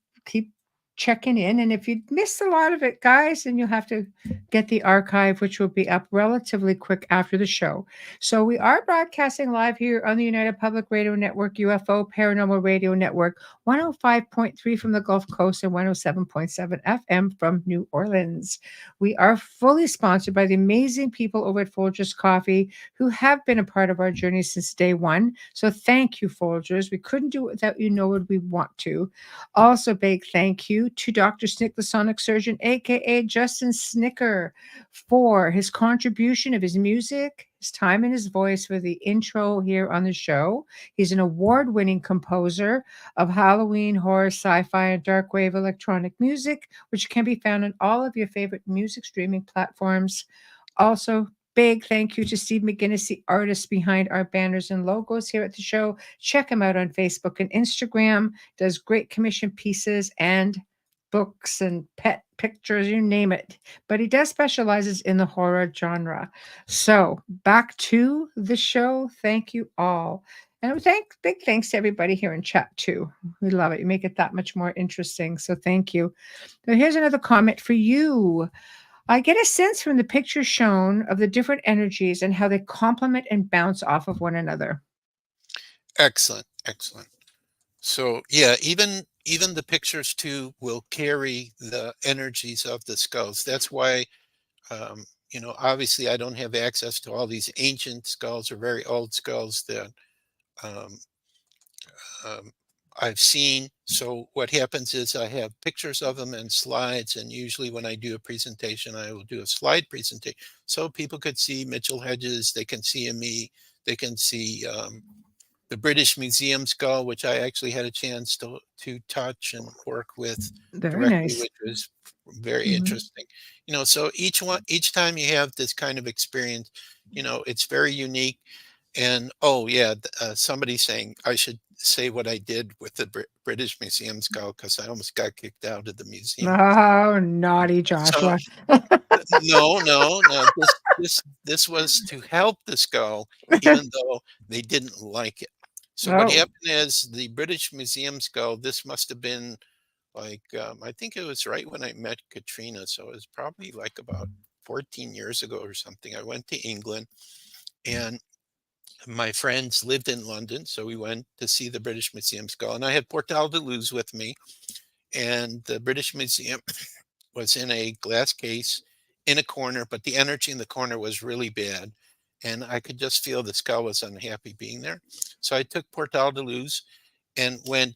checking in. And if you missed a lot of it, guys, then you'll have to get the archive, which will be up relatively quick after the show. So we are broadcasting live here on the United Public Radio Network, UFO Paranormal Radio Network, 105.3 from the Gulf Coast and 107.7 FM from New Orleans. We are fully sponsored by the amazing people over at Folgers Coffee who have been a part of our journey since day one. So thank you, Folgers. We couldn't do it without you, nor would we want to. Also, big thank you to Dr. Snick, the sonic surgeon, aka Justin Snicker, for his contribution of his music, his time, and his voice for the intro here on the show. He's an award winning composer of Halloween, horror, sci fi, and dark wave electronic music, which can be found on all of your favorite music streaming platforms. Also, big thank you to Steve McGinnis, the artist behind our banners and logos here at the show. Check him out on Facebook and Instagram. Does great commission pieces and books and pet pictures, you name it. But he does specializes in the horror genre. So back to the show. Thank you all. And big thanks to everybody here in chat too. We love it. You make it that much more interesting. So thank you. Now here's another comment for you. I get a sense from the pictures shown of the different energies and how they complement and bounce off of one another. Excellent, excellent. So yeah, even the pictures too will carry the energies of the skulls. That's why obviously I don't have access to all these ancient skulls or very old skulls that um, um, I've seen. So what happens is I have pictures of them and slides, and usually when I do a presentation, I will do a slide presentation so people could see Mitchell-Hedges, they can see me, they can see the British Museum skull, which I actually had a chance to touch and work with Very directly, nice. which was very Mhm. interesting. So each time you have this kind of experience, it's very unique. And oh yeah, somebody saying I should say what I did with the British Museum skull because I almost got kicked out of the museum. Oh, naughty So Joshua. no, no, no. This was to help the skull, even though they didn't like it. So what Oh, happened is the British Museum skull. This must have been like I think it was right when I met Katrina. So it was probably like about 14 years ago or something. I went to England and my friends lived in London, so we went to see the British Museum skull, and I had Portal de Luz with me. and the British Museum was in a glass case in a corner, but the energy in the corner was really bad. And I could just feel the skull was unhappy being there. So I took Portal de Luz and went,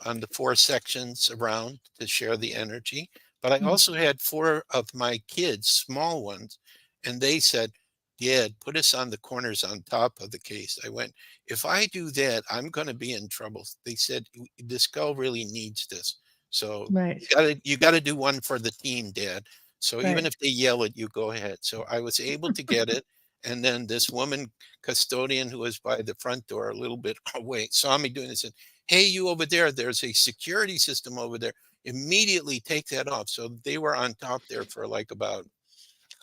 on the 4 sections around to share the energy. But I Mm. also had 4 of my kids, small ones, and they said, "Dad, put us on the corners on top of the case." I went, "If I do that, I'm going to be in trouble." They said, "The skull really needs this. So Right. you gotta do one for the team, Dad. So even Right. if they yell at you, go ahead." So I was able to get it. And then this woman custodian who was by the front door a little bit away saw me doing this and, "Hey, you over there, there's a security system over there. Immediately take that off." So they were on top there for like about,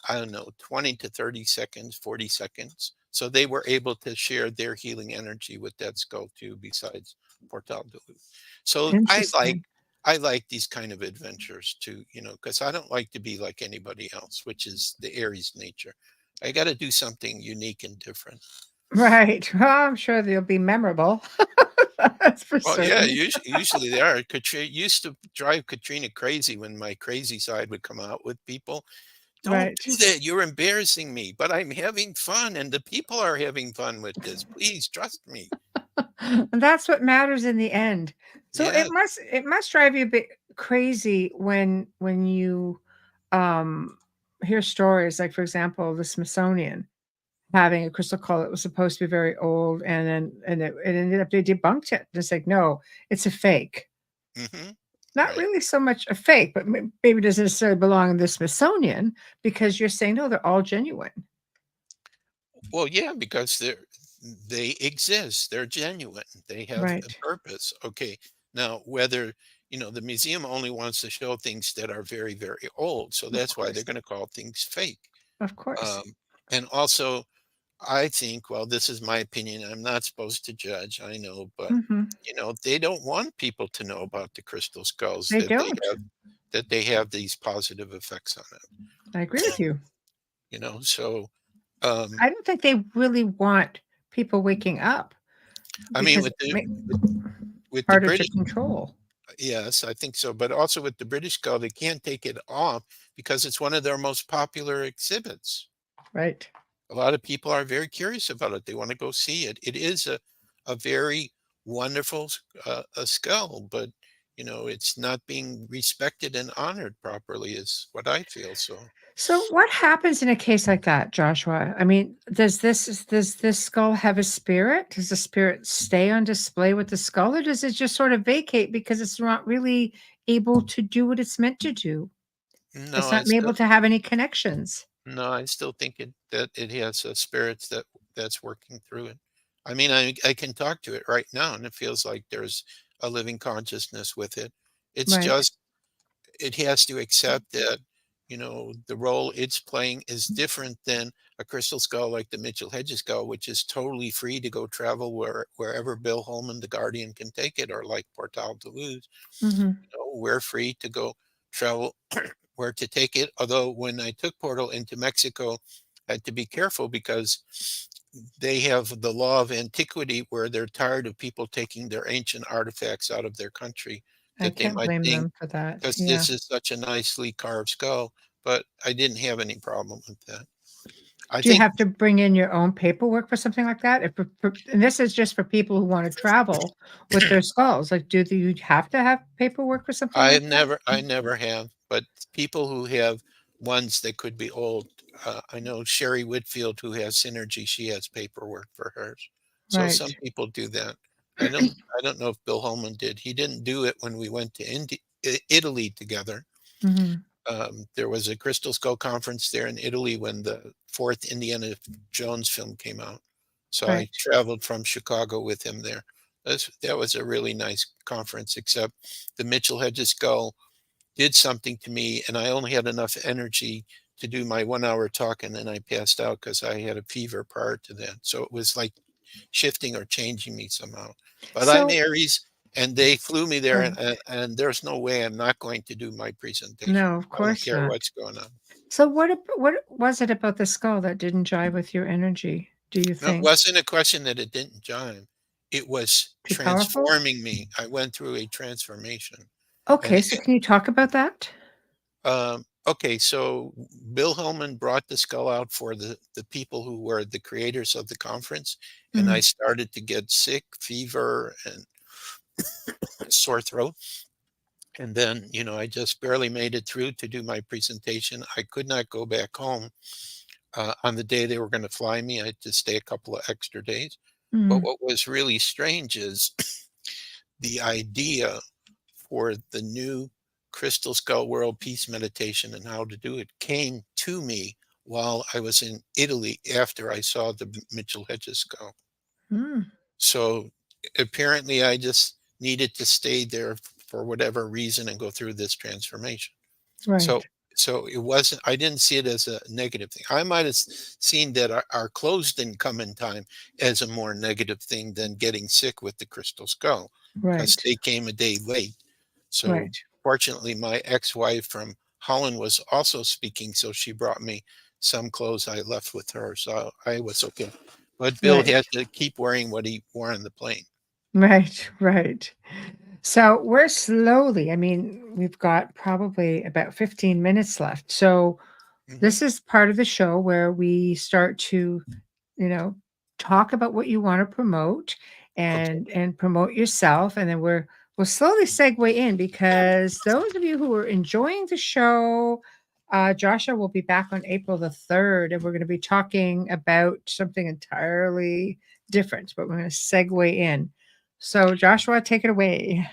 I don't know, 20 to 30 seconds, 40 seconds. So they were able to share their healing energy with that skull too, besides Portal de Luz. So Interesting. I like these kind of adventures too, because I don't like to be like anybody else, which is the Aries nature. I got to do something unique and different. Right. Well, I'm sure they'll be memorable. That's for Well, yeah, certain. usually they are. Katrina used to drive Katrina crazy when my crazy side would come out with people. "Don't Right. do that. You're embarrassing me, but I'm having fun and the people are having fun with this. Please trust me." And that's what matters in the end. So Yeah. it must drive you a bit crazy when you um hear stories like, for example, the Smithsonian having a crystal skull that was supposed to be very old, and then it ended up they debunked it. It's like, no, it's a fake. Hmm. Not Right. really so much a fake, but maybe it doesn't necessarily belong in the Smithsonian because you're saying no, they're all genuine. Well, yeah, because they exist. They're genuine. They have a Right. purpose. Okay. Now, whether, the museum only wants to show things that are very, very old. So Of that's why they're course. going to call things fake. Of course. Um, and also, I think, well, this is my opinion. I'm not supposed to judge, I know, but Mhm. they don't want people to know about the crystal skulls They don't. that they have these positive effects on it. I agree with you. So um I don't think they really want people waking up I mean because with the with the harder to British, control. yes, I think so, but also with the British skull, they can't take it off because it's one of their most popular exhibits. Right. A lot of people are very curious about it. They want to go see it. It is a very wonderful a skull, but it's not being respected and honored properly, is what I feel. So So what happens in a case like that, Joshua? I mean, does this skull have a spirit? Does the spirit stay on display with the skull, or does it just sort of vacate because it's not really able to do what it's meant to do? no, It's not able to have any connections. I still think that it has spirits that's working through it. I mean, I can talk to it right now, and it feels like there's a living consciousness with it. It's Right. just it has to accept that the role it's playing is different than a crystal skull like the Mitchell-Hedges skull, which is totally free to go travel wherever Bill Holman, the Guardian, can take it, or like Portal de Luz. Mhm. We're free to go travel where to take it. Although when I took Portal into Mexico, I had to be careful because they have the law of antiquity where they're tired of people taking their ancient artifacts out of their country, I that they can't might blame think, them for that. because Yeah. this is such a nicely carved skull. But I didn't have any problem with that. I Do you think have to bring in your own paperwork for something like that? If and this is just for people who wanna travel with their skulls, like, do you have to have paperwork for something like that? I never have, but people who have ones that could be old, I know Sherry Whitfield, who has Synergy, she has paperwork for hers. So some Right. people do that. I don't know if Bill Holman did. He didn't do it when we went to Italy together. Mhm. There was a Crystal Skull conference there in Italy when the fourth Indiana Jones film came out. So I Right. traveled from Chicago with him there. That was a really nice conference, except the Mitchell-Hedges skull did something to me, and I only had enough energy to do my 1 hour talk, and then I passed out because I had a fever prior to that. So it was like shifting or changing me somehow. But I'm So Aries, and they flew me there, right. and there's no way I'm not going to do my presentation. No, of I don't course care not. what's going on. So what was it about the skull that didn't jive with your energy, do you No, it think? wasn't a question that it didn't jive. It was Too powerful? transforming me. I went through a transformation. Okay, so can you talk about that? Okay, so Bill Hillman brought the skull out for the people who were the creators of the conference, and I Mm, started to get sick, fever, and sore throat. And then, I just barely made it through to do my presentation. I could not go back home on the day they were going to fly me. I had to stay a couple of extra days. But mm, what was really strange is the idea for the new Crystal Skull World Peace Meditation and how to do it came to me while I was in Italy after I saw the Mitchell-Hedges skull. mm, So apparently I just needed to stay there for whatever reason and go through this transformation. So right, so it wasn't, I didn't see it as a negative thing. I might have seen that our clothes didn't come in time as a more negative thing than getting sick with the crystal skull, because right, they came a day late. So right, fortunately, my ex-wife from Holland was also speaking, so she brought me some clothes I left with her, so I was okay. But Bill right, had to keep wearing what he wore on the plane. right, right. So we're slowly, I mean, we've got probably about 15 minutes left. So Mhm. this is part of the show where we start to, you know, talk about what you want to promote Okay. and promote yourself. And then we'll slowly segue in because those of you who are enjoying the show, Joshua will be back on April the 3rd, and we're going to be talking about something entirely different, but we're going to segue in. So, Joshua, take it away.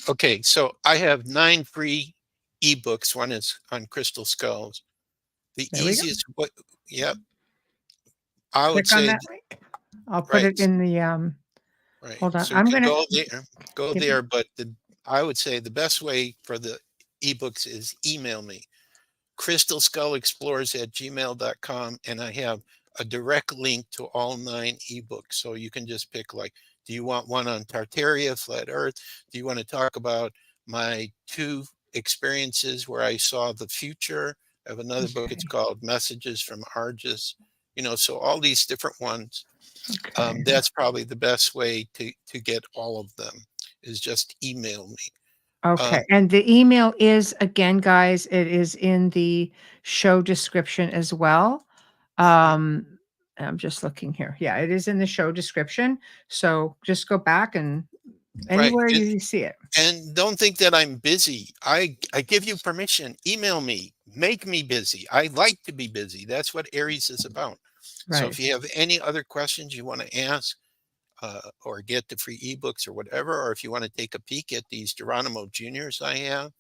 Okay, so I have 9 free ebooks. One is on crystal skulls. The There we go. easiest what Yep, I would Click on say that link. I'll put right, it in the right. hold on. So you I'm can gonna go give me there, but I would say the best way for the ebooks is email me. crystalskullexplorers@gmail.com, and I have a direct link to all 9 ebooks. So you can just pick, like, do you want one on Tartaria, flat Earth? Do you want to talk about my 2 experiences where I saw the future? I have another book, it's okay. called Messages from Argus. So all these different ones. Okay. That's probably the best way to get all of them, is just email me. Um, Okay. And the email is again, guys, it is in the show description as well. mm, Um, I'm just looking here. Yeah, it is in the show description. So just go back and right. anywhere you see it. And don't think that I'm busy. I give you permission. Email me. Make me busy. I like to be busy. That's what Aries is about. So if Right. you have any other questions you want to ask, or get the free ebooks or whatever, or if you want to take a peek at these Geronimo Juniors I have,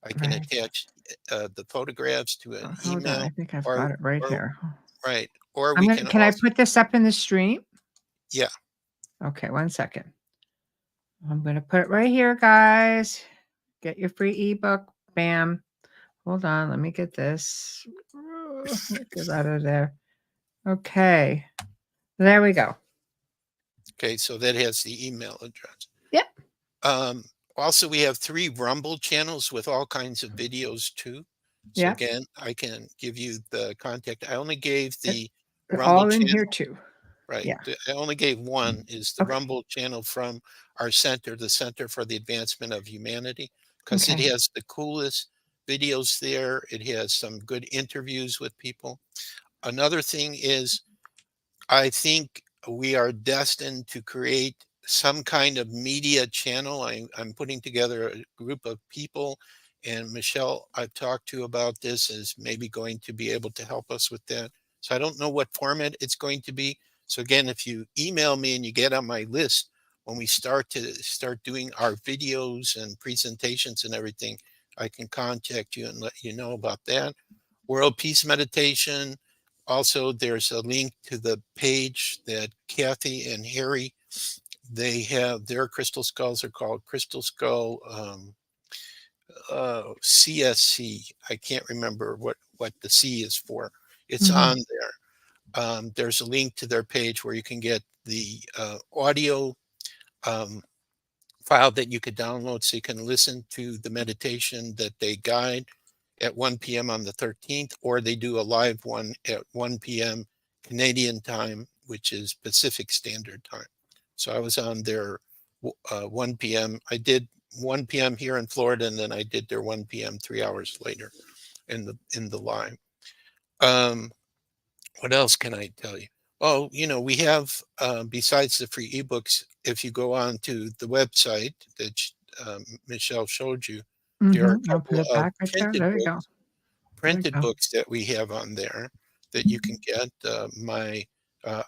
I can Right. attach the photographs to an Hold on. I email, think I've or got it right or here. right, or I'm we gonna can can I also, put this up in the stream? yeah. Okay, 1 second. I'm gonna put it right here, guys. Get your free ebook. Bam. Hold on, let me get this. Get out of there. Okay, there we go. Okay, so that has the email address. Yep, Um, Also, we have 3 Rumble channels with all kinds of videos too. So yep. again, I can give you the contact. I only gave It- the They're Rumble all in here channel, too. right? Yeah. I only gave one, is the Okay. Rumble channel from our center, the Center for the Advancement of Humanity, because it Okay. has the coolest videos there. It has some good interviews with people. Another thing is, I think we are destined to create some kind of media channel. I'm putting together a group of people, and Michelle, I've talked to about this, is maybe going to be able to help us with that. So I don't know what format it's going to be. So again, if you email me and you get on my list, when we start doing our videos and presentations and everything, I can contact you and let you know about that. World Peace Meditation. Also, there's a link to the page that Kathy and Harry, they have their crystal skulls are called Crystal Skull CSC. I can't remember what the C is for. It's Mhm. on there. There's a link to their page where you can get the audio um, file that you could download so you can listen to the meditation that they guide at 1 p.m. on the 13th, or they do a live one at 1 p.m. Canadian time, which is Pacific Standard Time. So I was on their 1 p.m. I did 1 p.m. here in Florida, and then I did their 1 p.m. 3 hours later in the live. What else can I tell you? Oh, we have, besides the free ebooks, if you go on to the website that Michelle showed you, there are a I'll put couple it of back right there. There you go. There you printed go. books that we have on there that you can get. My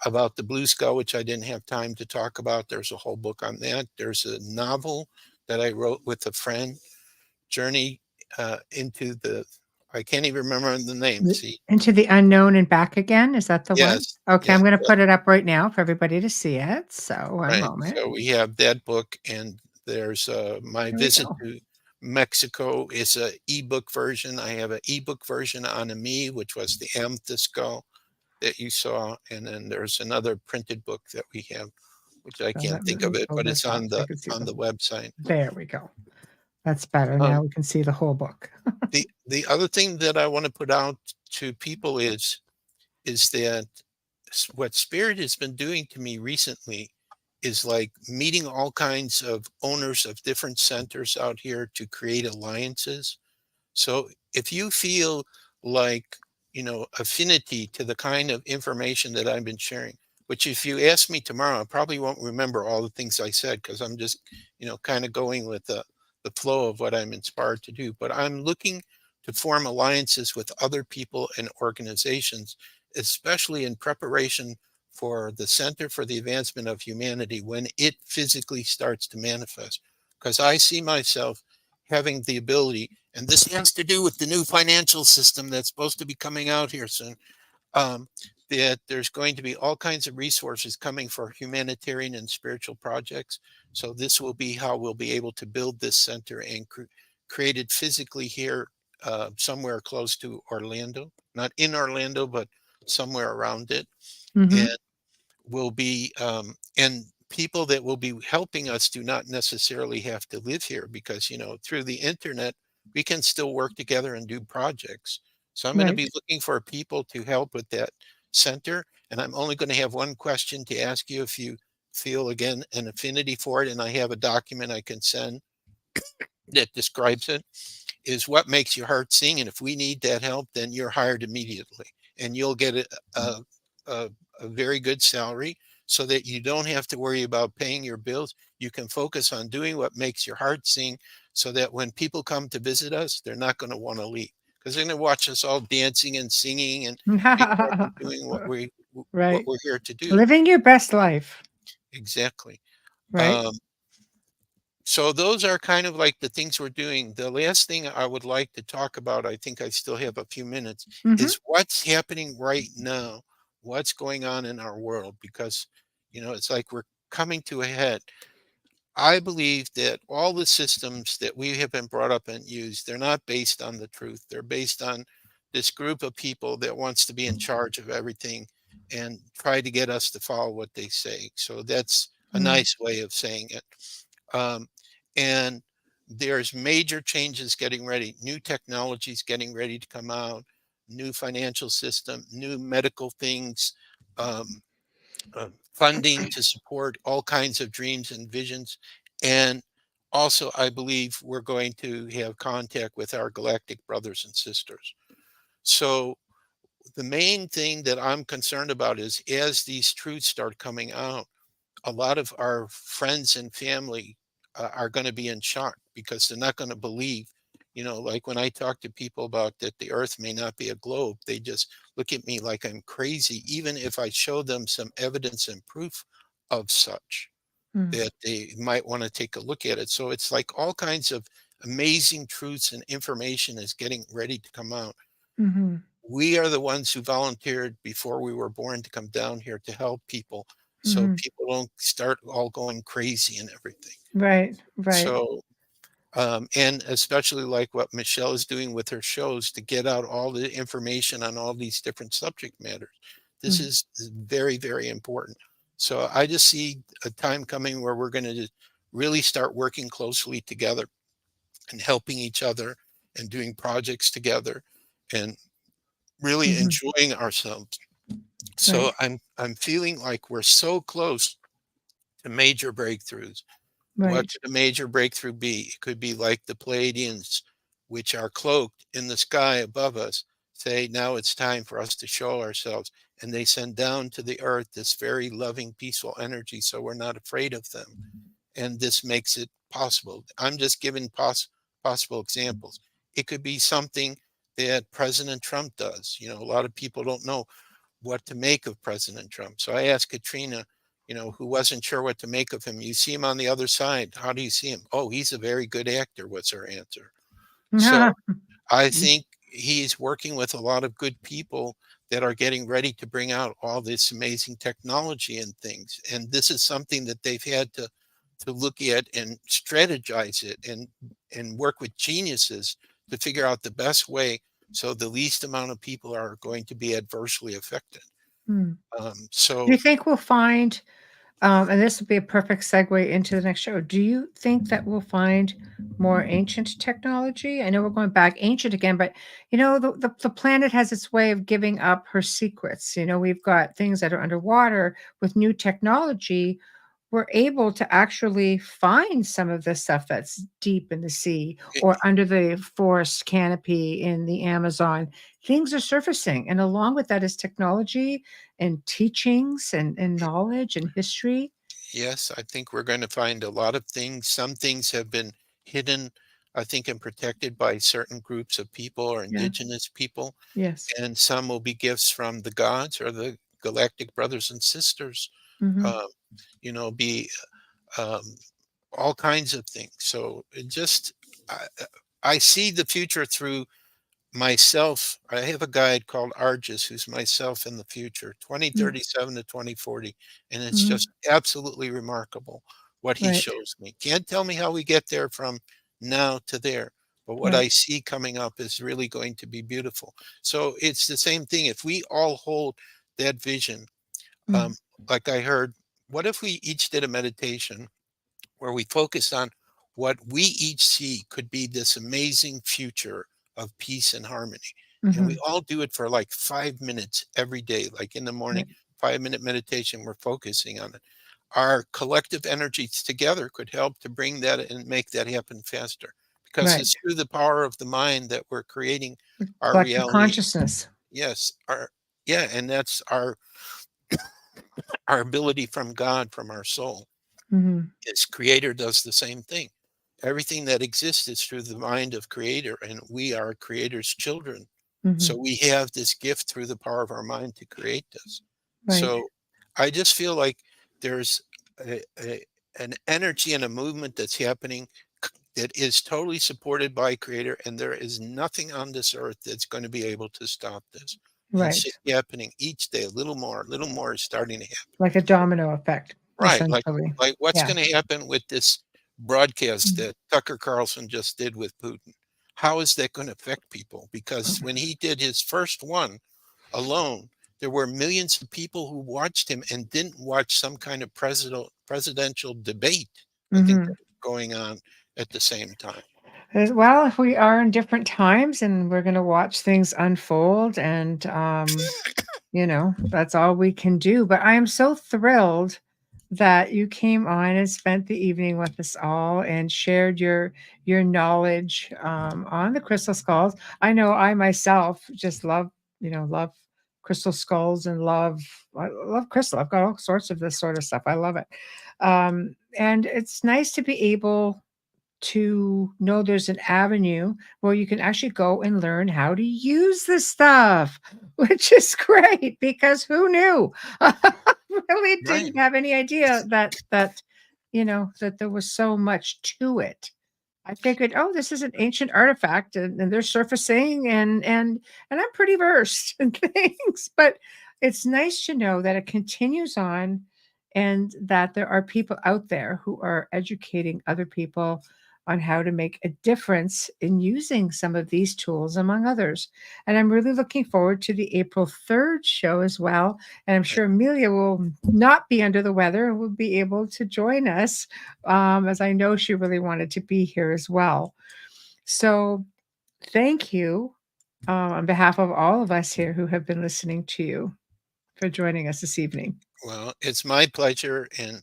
About the Blue Skull, which I didn't have time to talk about. There's a whole book on that. There's a novel that I wrote with a friend, Journey into the, I can't even remember the name. See, Into the Unknown and Back Again. Is that the one? yes, Okay, yeah, I'm going to yeah, put it up right now for everybody to see it. So one right. moment. So we have that book, and there's my There we visit go. to Mexico is a ebook version. I have an ebook version on me, which was the amethyst skull that you saw, and then there's another printed book that we have, which I So can't let think me of it, pull but this it's up on so I the can see on the. the website. There we go. That's better. Um, Now we can see the whole book. the other thing that I want to put out to people is that what Spirit has been doing to me recently is like meeting all kinds of owners of different centers out here to create alliances. So if you feel like, affinity to the kind of information that I've been sharing, which if you ask me tomorrow, I probably won't remember all the things I said because I'm just, kind of going with the flow of what I'm inspired to do. But I'm looking to form alliances with other people and organizations, especially in preparation for the Center for the Advancement of Humanity when it physically starts to manifest. Because I see myself having the ability, and this has to do with the new financial system that's supposed to be coming out here soon, that there's going to be all kinds of resources coming for humanitarian and spiritual projects. So this will be how we'll be able to build this center and create it physically here, somewhere close to Orlando, not in Orlando, but somewhere around it. Mm-hmm. And will be and people that will be helping us do not necessarily have to live here because through the internet we can still work together and do projects. So I'm going to Right. be looking for people to help with that center, and I'm only going to have one question to ask you if you feel again an affinity for it, and I have a document I can send that describes it, is what makes your heart sing. And if we need that help, then you're hired immediately and you'll get a, a very good salary so that you don't have to worry about paying your bills. You can focus on doing what makes your heart sing so that when people come to visit us, they're not going to want to leave because they're going to watch us all dancing and singing and being happy doing what Right. we're here to do. Living your best life. Exactly. Right. Um, so those are kind of like the things we're doing. The last thing I would like to talk about, I think I still have a few minutes, Mm-hmm. is what's happening right now, what's going on in our world, because, it's like we're coming to a head. I believe that all the systems that we have been brought up and used, they're not based on the truth. They're based on this group of people that wants to be in charge of everything and try to get us to follow what they say. So that's a nice way of saying it. Um, and there's major changes getting ready, new technologies getting ready to come out, new financial system, new medical things, um, funding to support all kinds of dreams and visions. And also, I believe we're going to have contact with our galactic brothers and sisters. So the main thing that I'm concerned about is as these truths start coming out, a lot of our friends and family are going to be in shock because they're not going to believe, like when I talk to people about that the earth may not be a globe, they just look at me like I'm crazy, even if I show them some evidence and proof of such, that they might want to take a look at it. So it's like all kinds of amazing truths and information is getting ready to come out. Mm-hmm. We are the ones who volunteered before we were born to come down here to help people so Mm-hmm. people don't start all going crazy and everything. Right. Right. So, and especially like what Michelle is doing with her shows to get out all the information on all these different subject matters. This Mm-hmm. is very, very important. So I just see a time coming where we're going to really start working closely together and helping each other and doing projects together and really Mm-hmm. enjoying ourselves. So Right. I'm feeling like we're so close to major breakthroughs. What Right. could a major breakthrough be? It could be like the Pleiadians, which are cloaked in the sky above us, say, now it's time for us to show ourselves. And they send down to the earth this very loving, peaceful energy, so we're not afraid of them. And this makes it possible. I'm just giving possible examples. It could be something that President Trump does. You know, a lot of people don't know what to make of President Trump. So I asked Katrina, you know, who wasn't sure what to make of him. You see him on the other side. How do you see him? Oh, he's a very good actor, was her answer. So I think he's working with a lot of good people that are getting ready to bring out all this amazing technology and things. And this is something that they've had to look at and strategize it and work with geniuses to figure out the best way so the least amount of people are going to be adversely affected. Hmm. Do So you think we'll find, and this will be a perfect segue into the next show. Do you think that we'll find more ancient technology? I know we're going back ancient again, but you know, the planet has its way of giving up her secrets. You know, we've got things that are underwater with new technology. We're able to actually find some of the stuff that's deep in the sea i- or under the forest canopy in the Amazon. Things are surfacing. And along with that is technology and teachings and knowledge and history. yes, I think we're going to find a lot of things. Some things have been hidden, I think, and protected by certain groups of people or Yeah. indigenous people, Yes. and some will be gifts from the gods or the galactic brothers and sisters. Mhm. Uh, you know, be um, all kinds of things. So it just, I, I see the future through myself. I have a guide called Argus, who's myself in the future, Mm, 2037 to 2040. And it's mhm. just absolutely remarkable what he Right. shows me. Can't tell me how we get there from now to there, but what Right. I see coming up is really going to be beautiful. So it's the same thing. If we all hold that vision, Mm, um, like I heard, what if we each did a meditation where we focus on what we each see could be this amazing future of peace and harmony. And we mhm. all do it for like 5 minutes every day, like in the morning, Right. 5 minute meditation, we're focusing on it. Our collective energies together could help to bring that and make that happen faster because Right. it's through the power of the mind that we're creating our Collective reality. consciousness. Yes, yeah, and that's our ability from God, from our soul. Mhm. Its creator does the same thing. Everything that exists is through the mind of creator, and we are creator's children. So Mhm. we have this gift through the power of our mind to create this. Right. So I just feel like there's an energy and a movement that's happening that is totally supported by creator, and there is nothing on this earth that's going to be able to stop this. And it's Right. just happening each day, a little more is starting to happen. Like a domino effect, Right, essentially. like what's Yeah. gonna happen with this broadcast Mm. that Tucker Carlson just did with Putin? How is that gonna affect people? Because when he did his first one alone, there were millions of people who watched him and didn't watch some kind of presidential debate, I think, that Mhm. was going on at the same time. As well, if we are in different times and we're gonna watch things unfold and, you know, that's all we can do, but I am so thrilled that you came on and spent the evening with us all and shared your knowledge, on the crystal skulls. I know I myself just love, you know, love crystal skulls and I love crystal. I've got all sorts of this sort of stuff. I love it. And it's nice to be able to know there's an avenue where you can actually go and learn how to use this stuff, which is great because who knew? Really Right, didn't have any idea that you know that there was so much to it. I figured, oh, this is an ancient artifact, and they're surfacing, and I'm pretty versed in things. But it's nice to know that it continues on, and that there are people out there who are educating other people on how to make a difference in using some of these tools, among others. And I'm really looking forward to the April 3rd show as well. And I'm right. sure Amelia will not be under the weather and will be able to join us, as I know she really wanted to be here as well. So thank you, on behalf of all of us here who have been listening to you, for joining us this evening. Well, it's my pleasure, and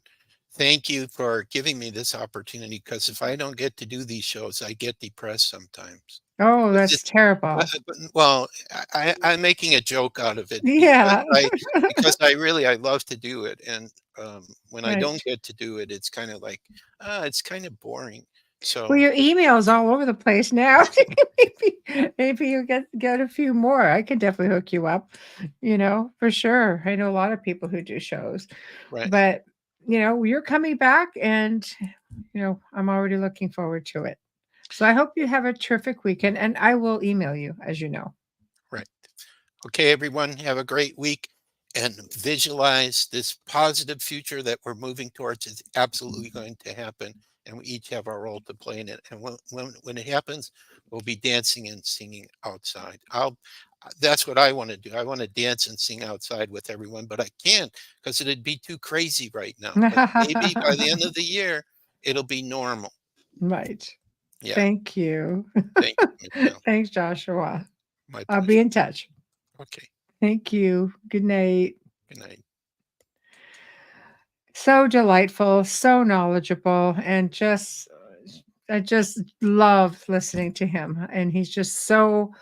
Thank you for giving me this opportunity, because if I don't get to do these shows, I get depressed sometimes. Oh, It's that's just, terrible. well, I'm making a joke out of it Yeah. because I love to do it, and when I don't Right. get to do it, it's kind of like, it's kind of boring. Well, So your email's all over the place now. Maybe you get a few more. I can definitely hook you up, for sure. I know a lot of people who do shows, right, but you're coming back, and I'm already looking forward to it. So I hope you have a terrific weekend, and I will email you, as you know. right. Okay, everyone, have a great week and visualize this positive future that we're moving towards is absolutely going to happen. And we each have our role to play in it. And when it happens, we'll be dancing and singing outside. That's what I want to do. I want to dance and sing outside with everyone, but I can't because it'd be too crazy right now. But maybe by the end of the year, it'll be normal. Right. Yeah. Thank you. Thank you, Michelle. Thanks, Joshua. My I'll be pleasure. in touch. Okay. Thank you. Good night. Good night. So delightful, so knowledgeable, and I just love listening to him. And he's just so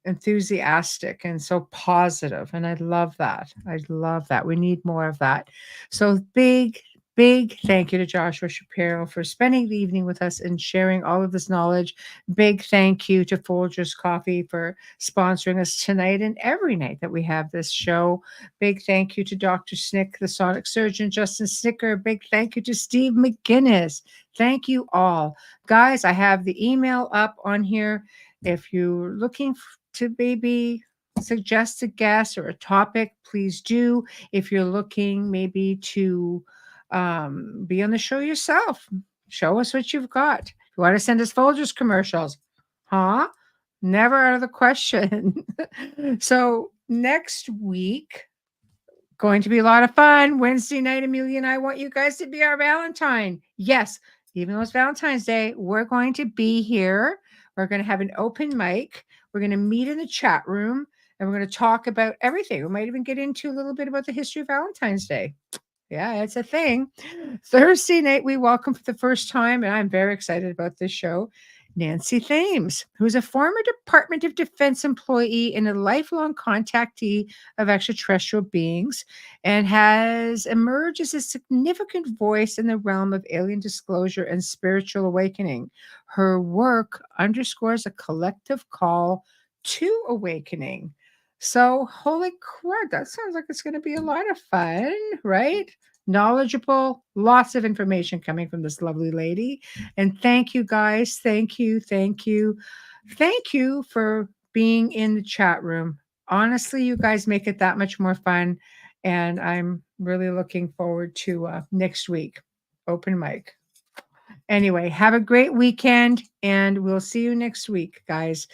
enthusiastic and so positive, and I love that. I love that. We need more of that. So big thank you to Joshua Shapiro for spending the evening with us and sharing all of this knowledge. Big thank you to Folgers Coffee for sponsoring us tonight and every night that we have this show. Big thank you to Dr. Snick, the sonic surgeon, Justin Snicker. Big thank you to Steve McGinnis. Thank you all. Guys, I have the email up on here. If you're looking to maybe suggest a guest or a topic, please do. If you're looking maybe to be on the show yourself, show us what you've got. You want to send us Folgers commercials? Huh? Never out of the question. So next week, going to be a lot of fun. Wednesday night, Amelia and I want you guys to be our Valentine. Yes, even though it's Valentine's Day, we're going to be here. We're going to have an open mic. We're going to meet in the chat room, and we're going to talk about everything. We might even get into a little bit about the history of Valentine's Day. Yeah, it's a thing. Thursday night, we welcome for the first time, and I'm very excited about this show, Nancy Thames, who's a former Department of Defense employee and a lifelong contactee of extraterrestrial beings, and has emerged as a significant voice in the realm of alien disclosure and spiritual awakening. Her work underscores a collective call to awakening. So, holy crap, that sounds like it's going to be a lot of fun, right? Knowledgeable, lots of information coming from this lovely lady. And thank you guys. Thank you. Thank you. Thank you for being in the chat room. Honestly, you guys make it that much more fun. And I'm really looking forward to next week. Open mic. Anyway, have a great weekend, and we'll see you next week, guys.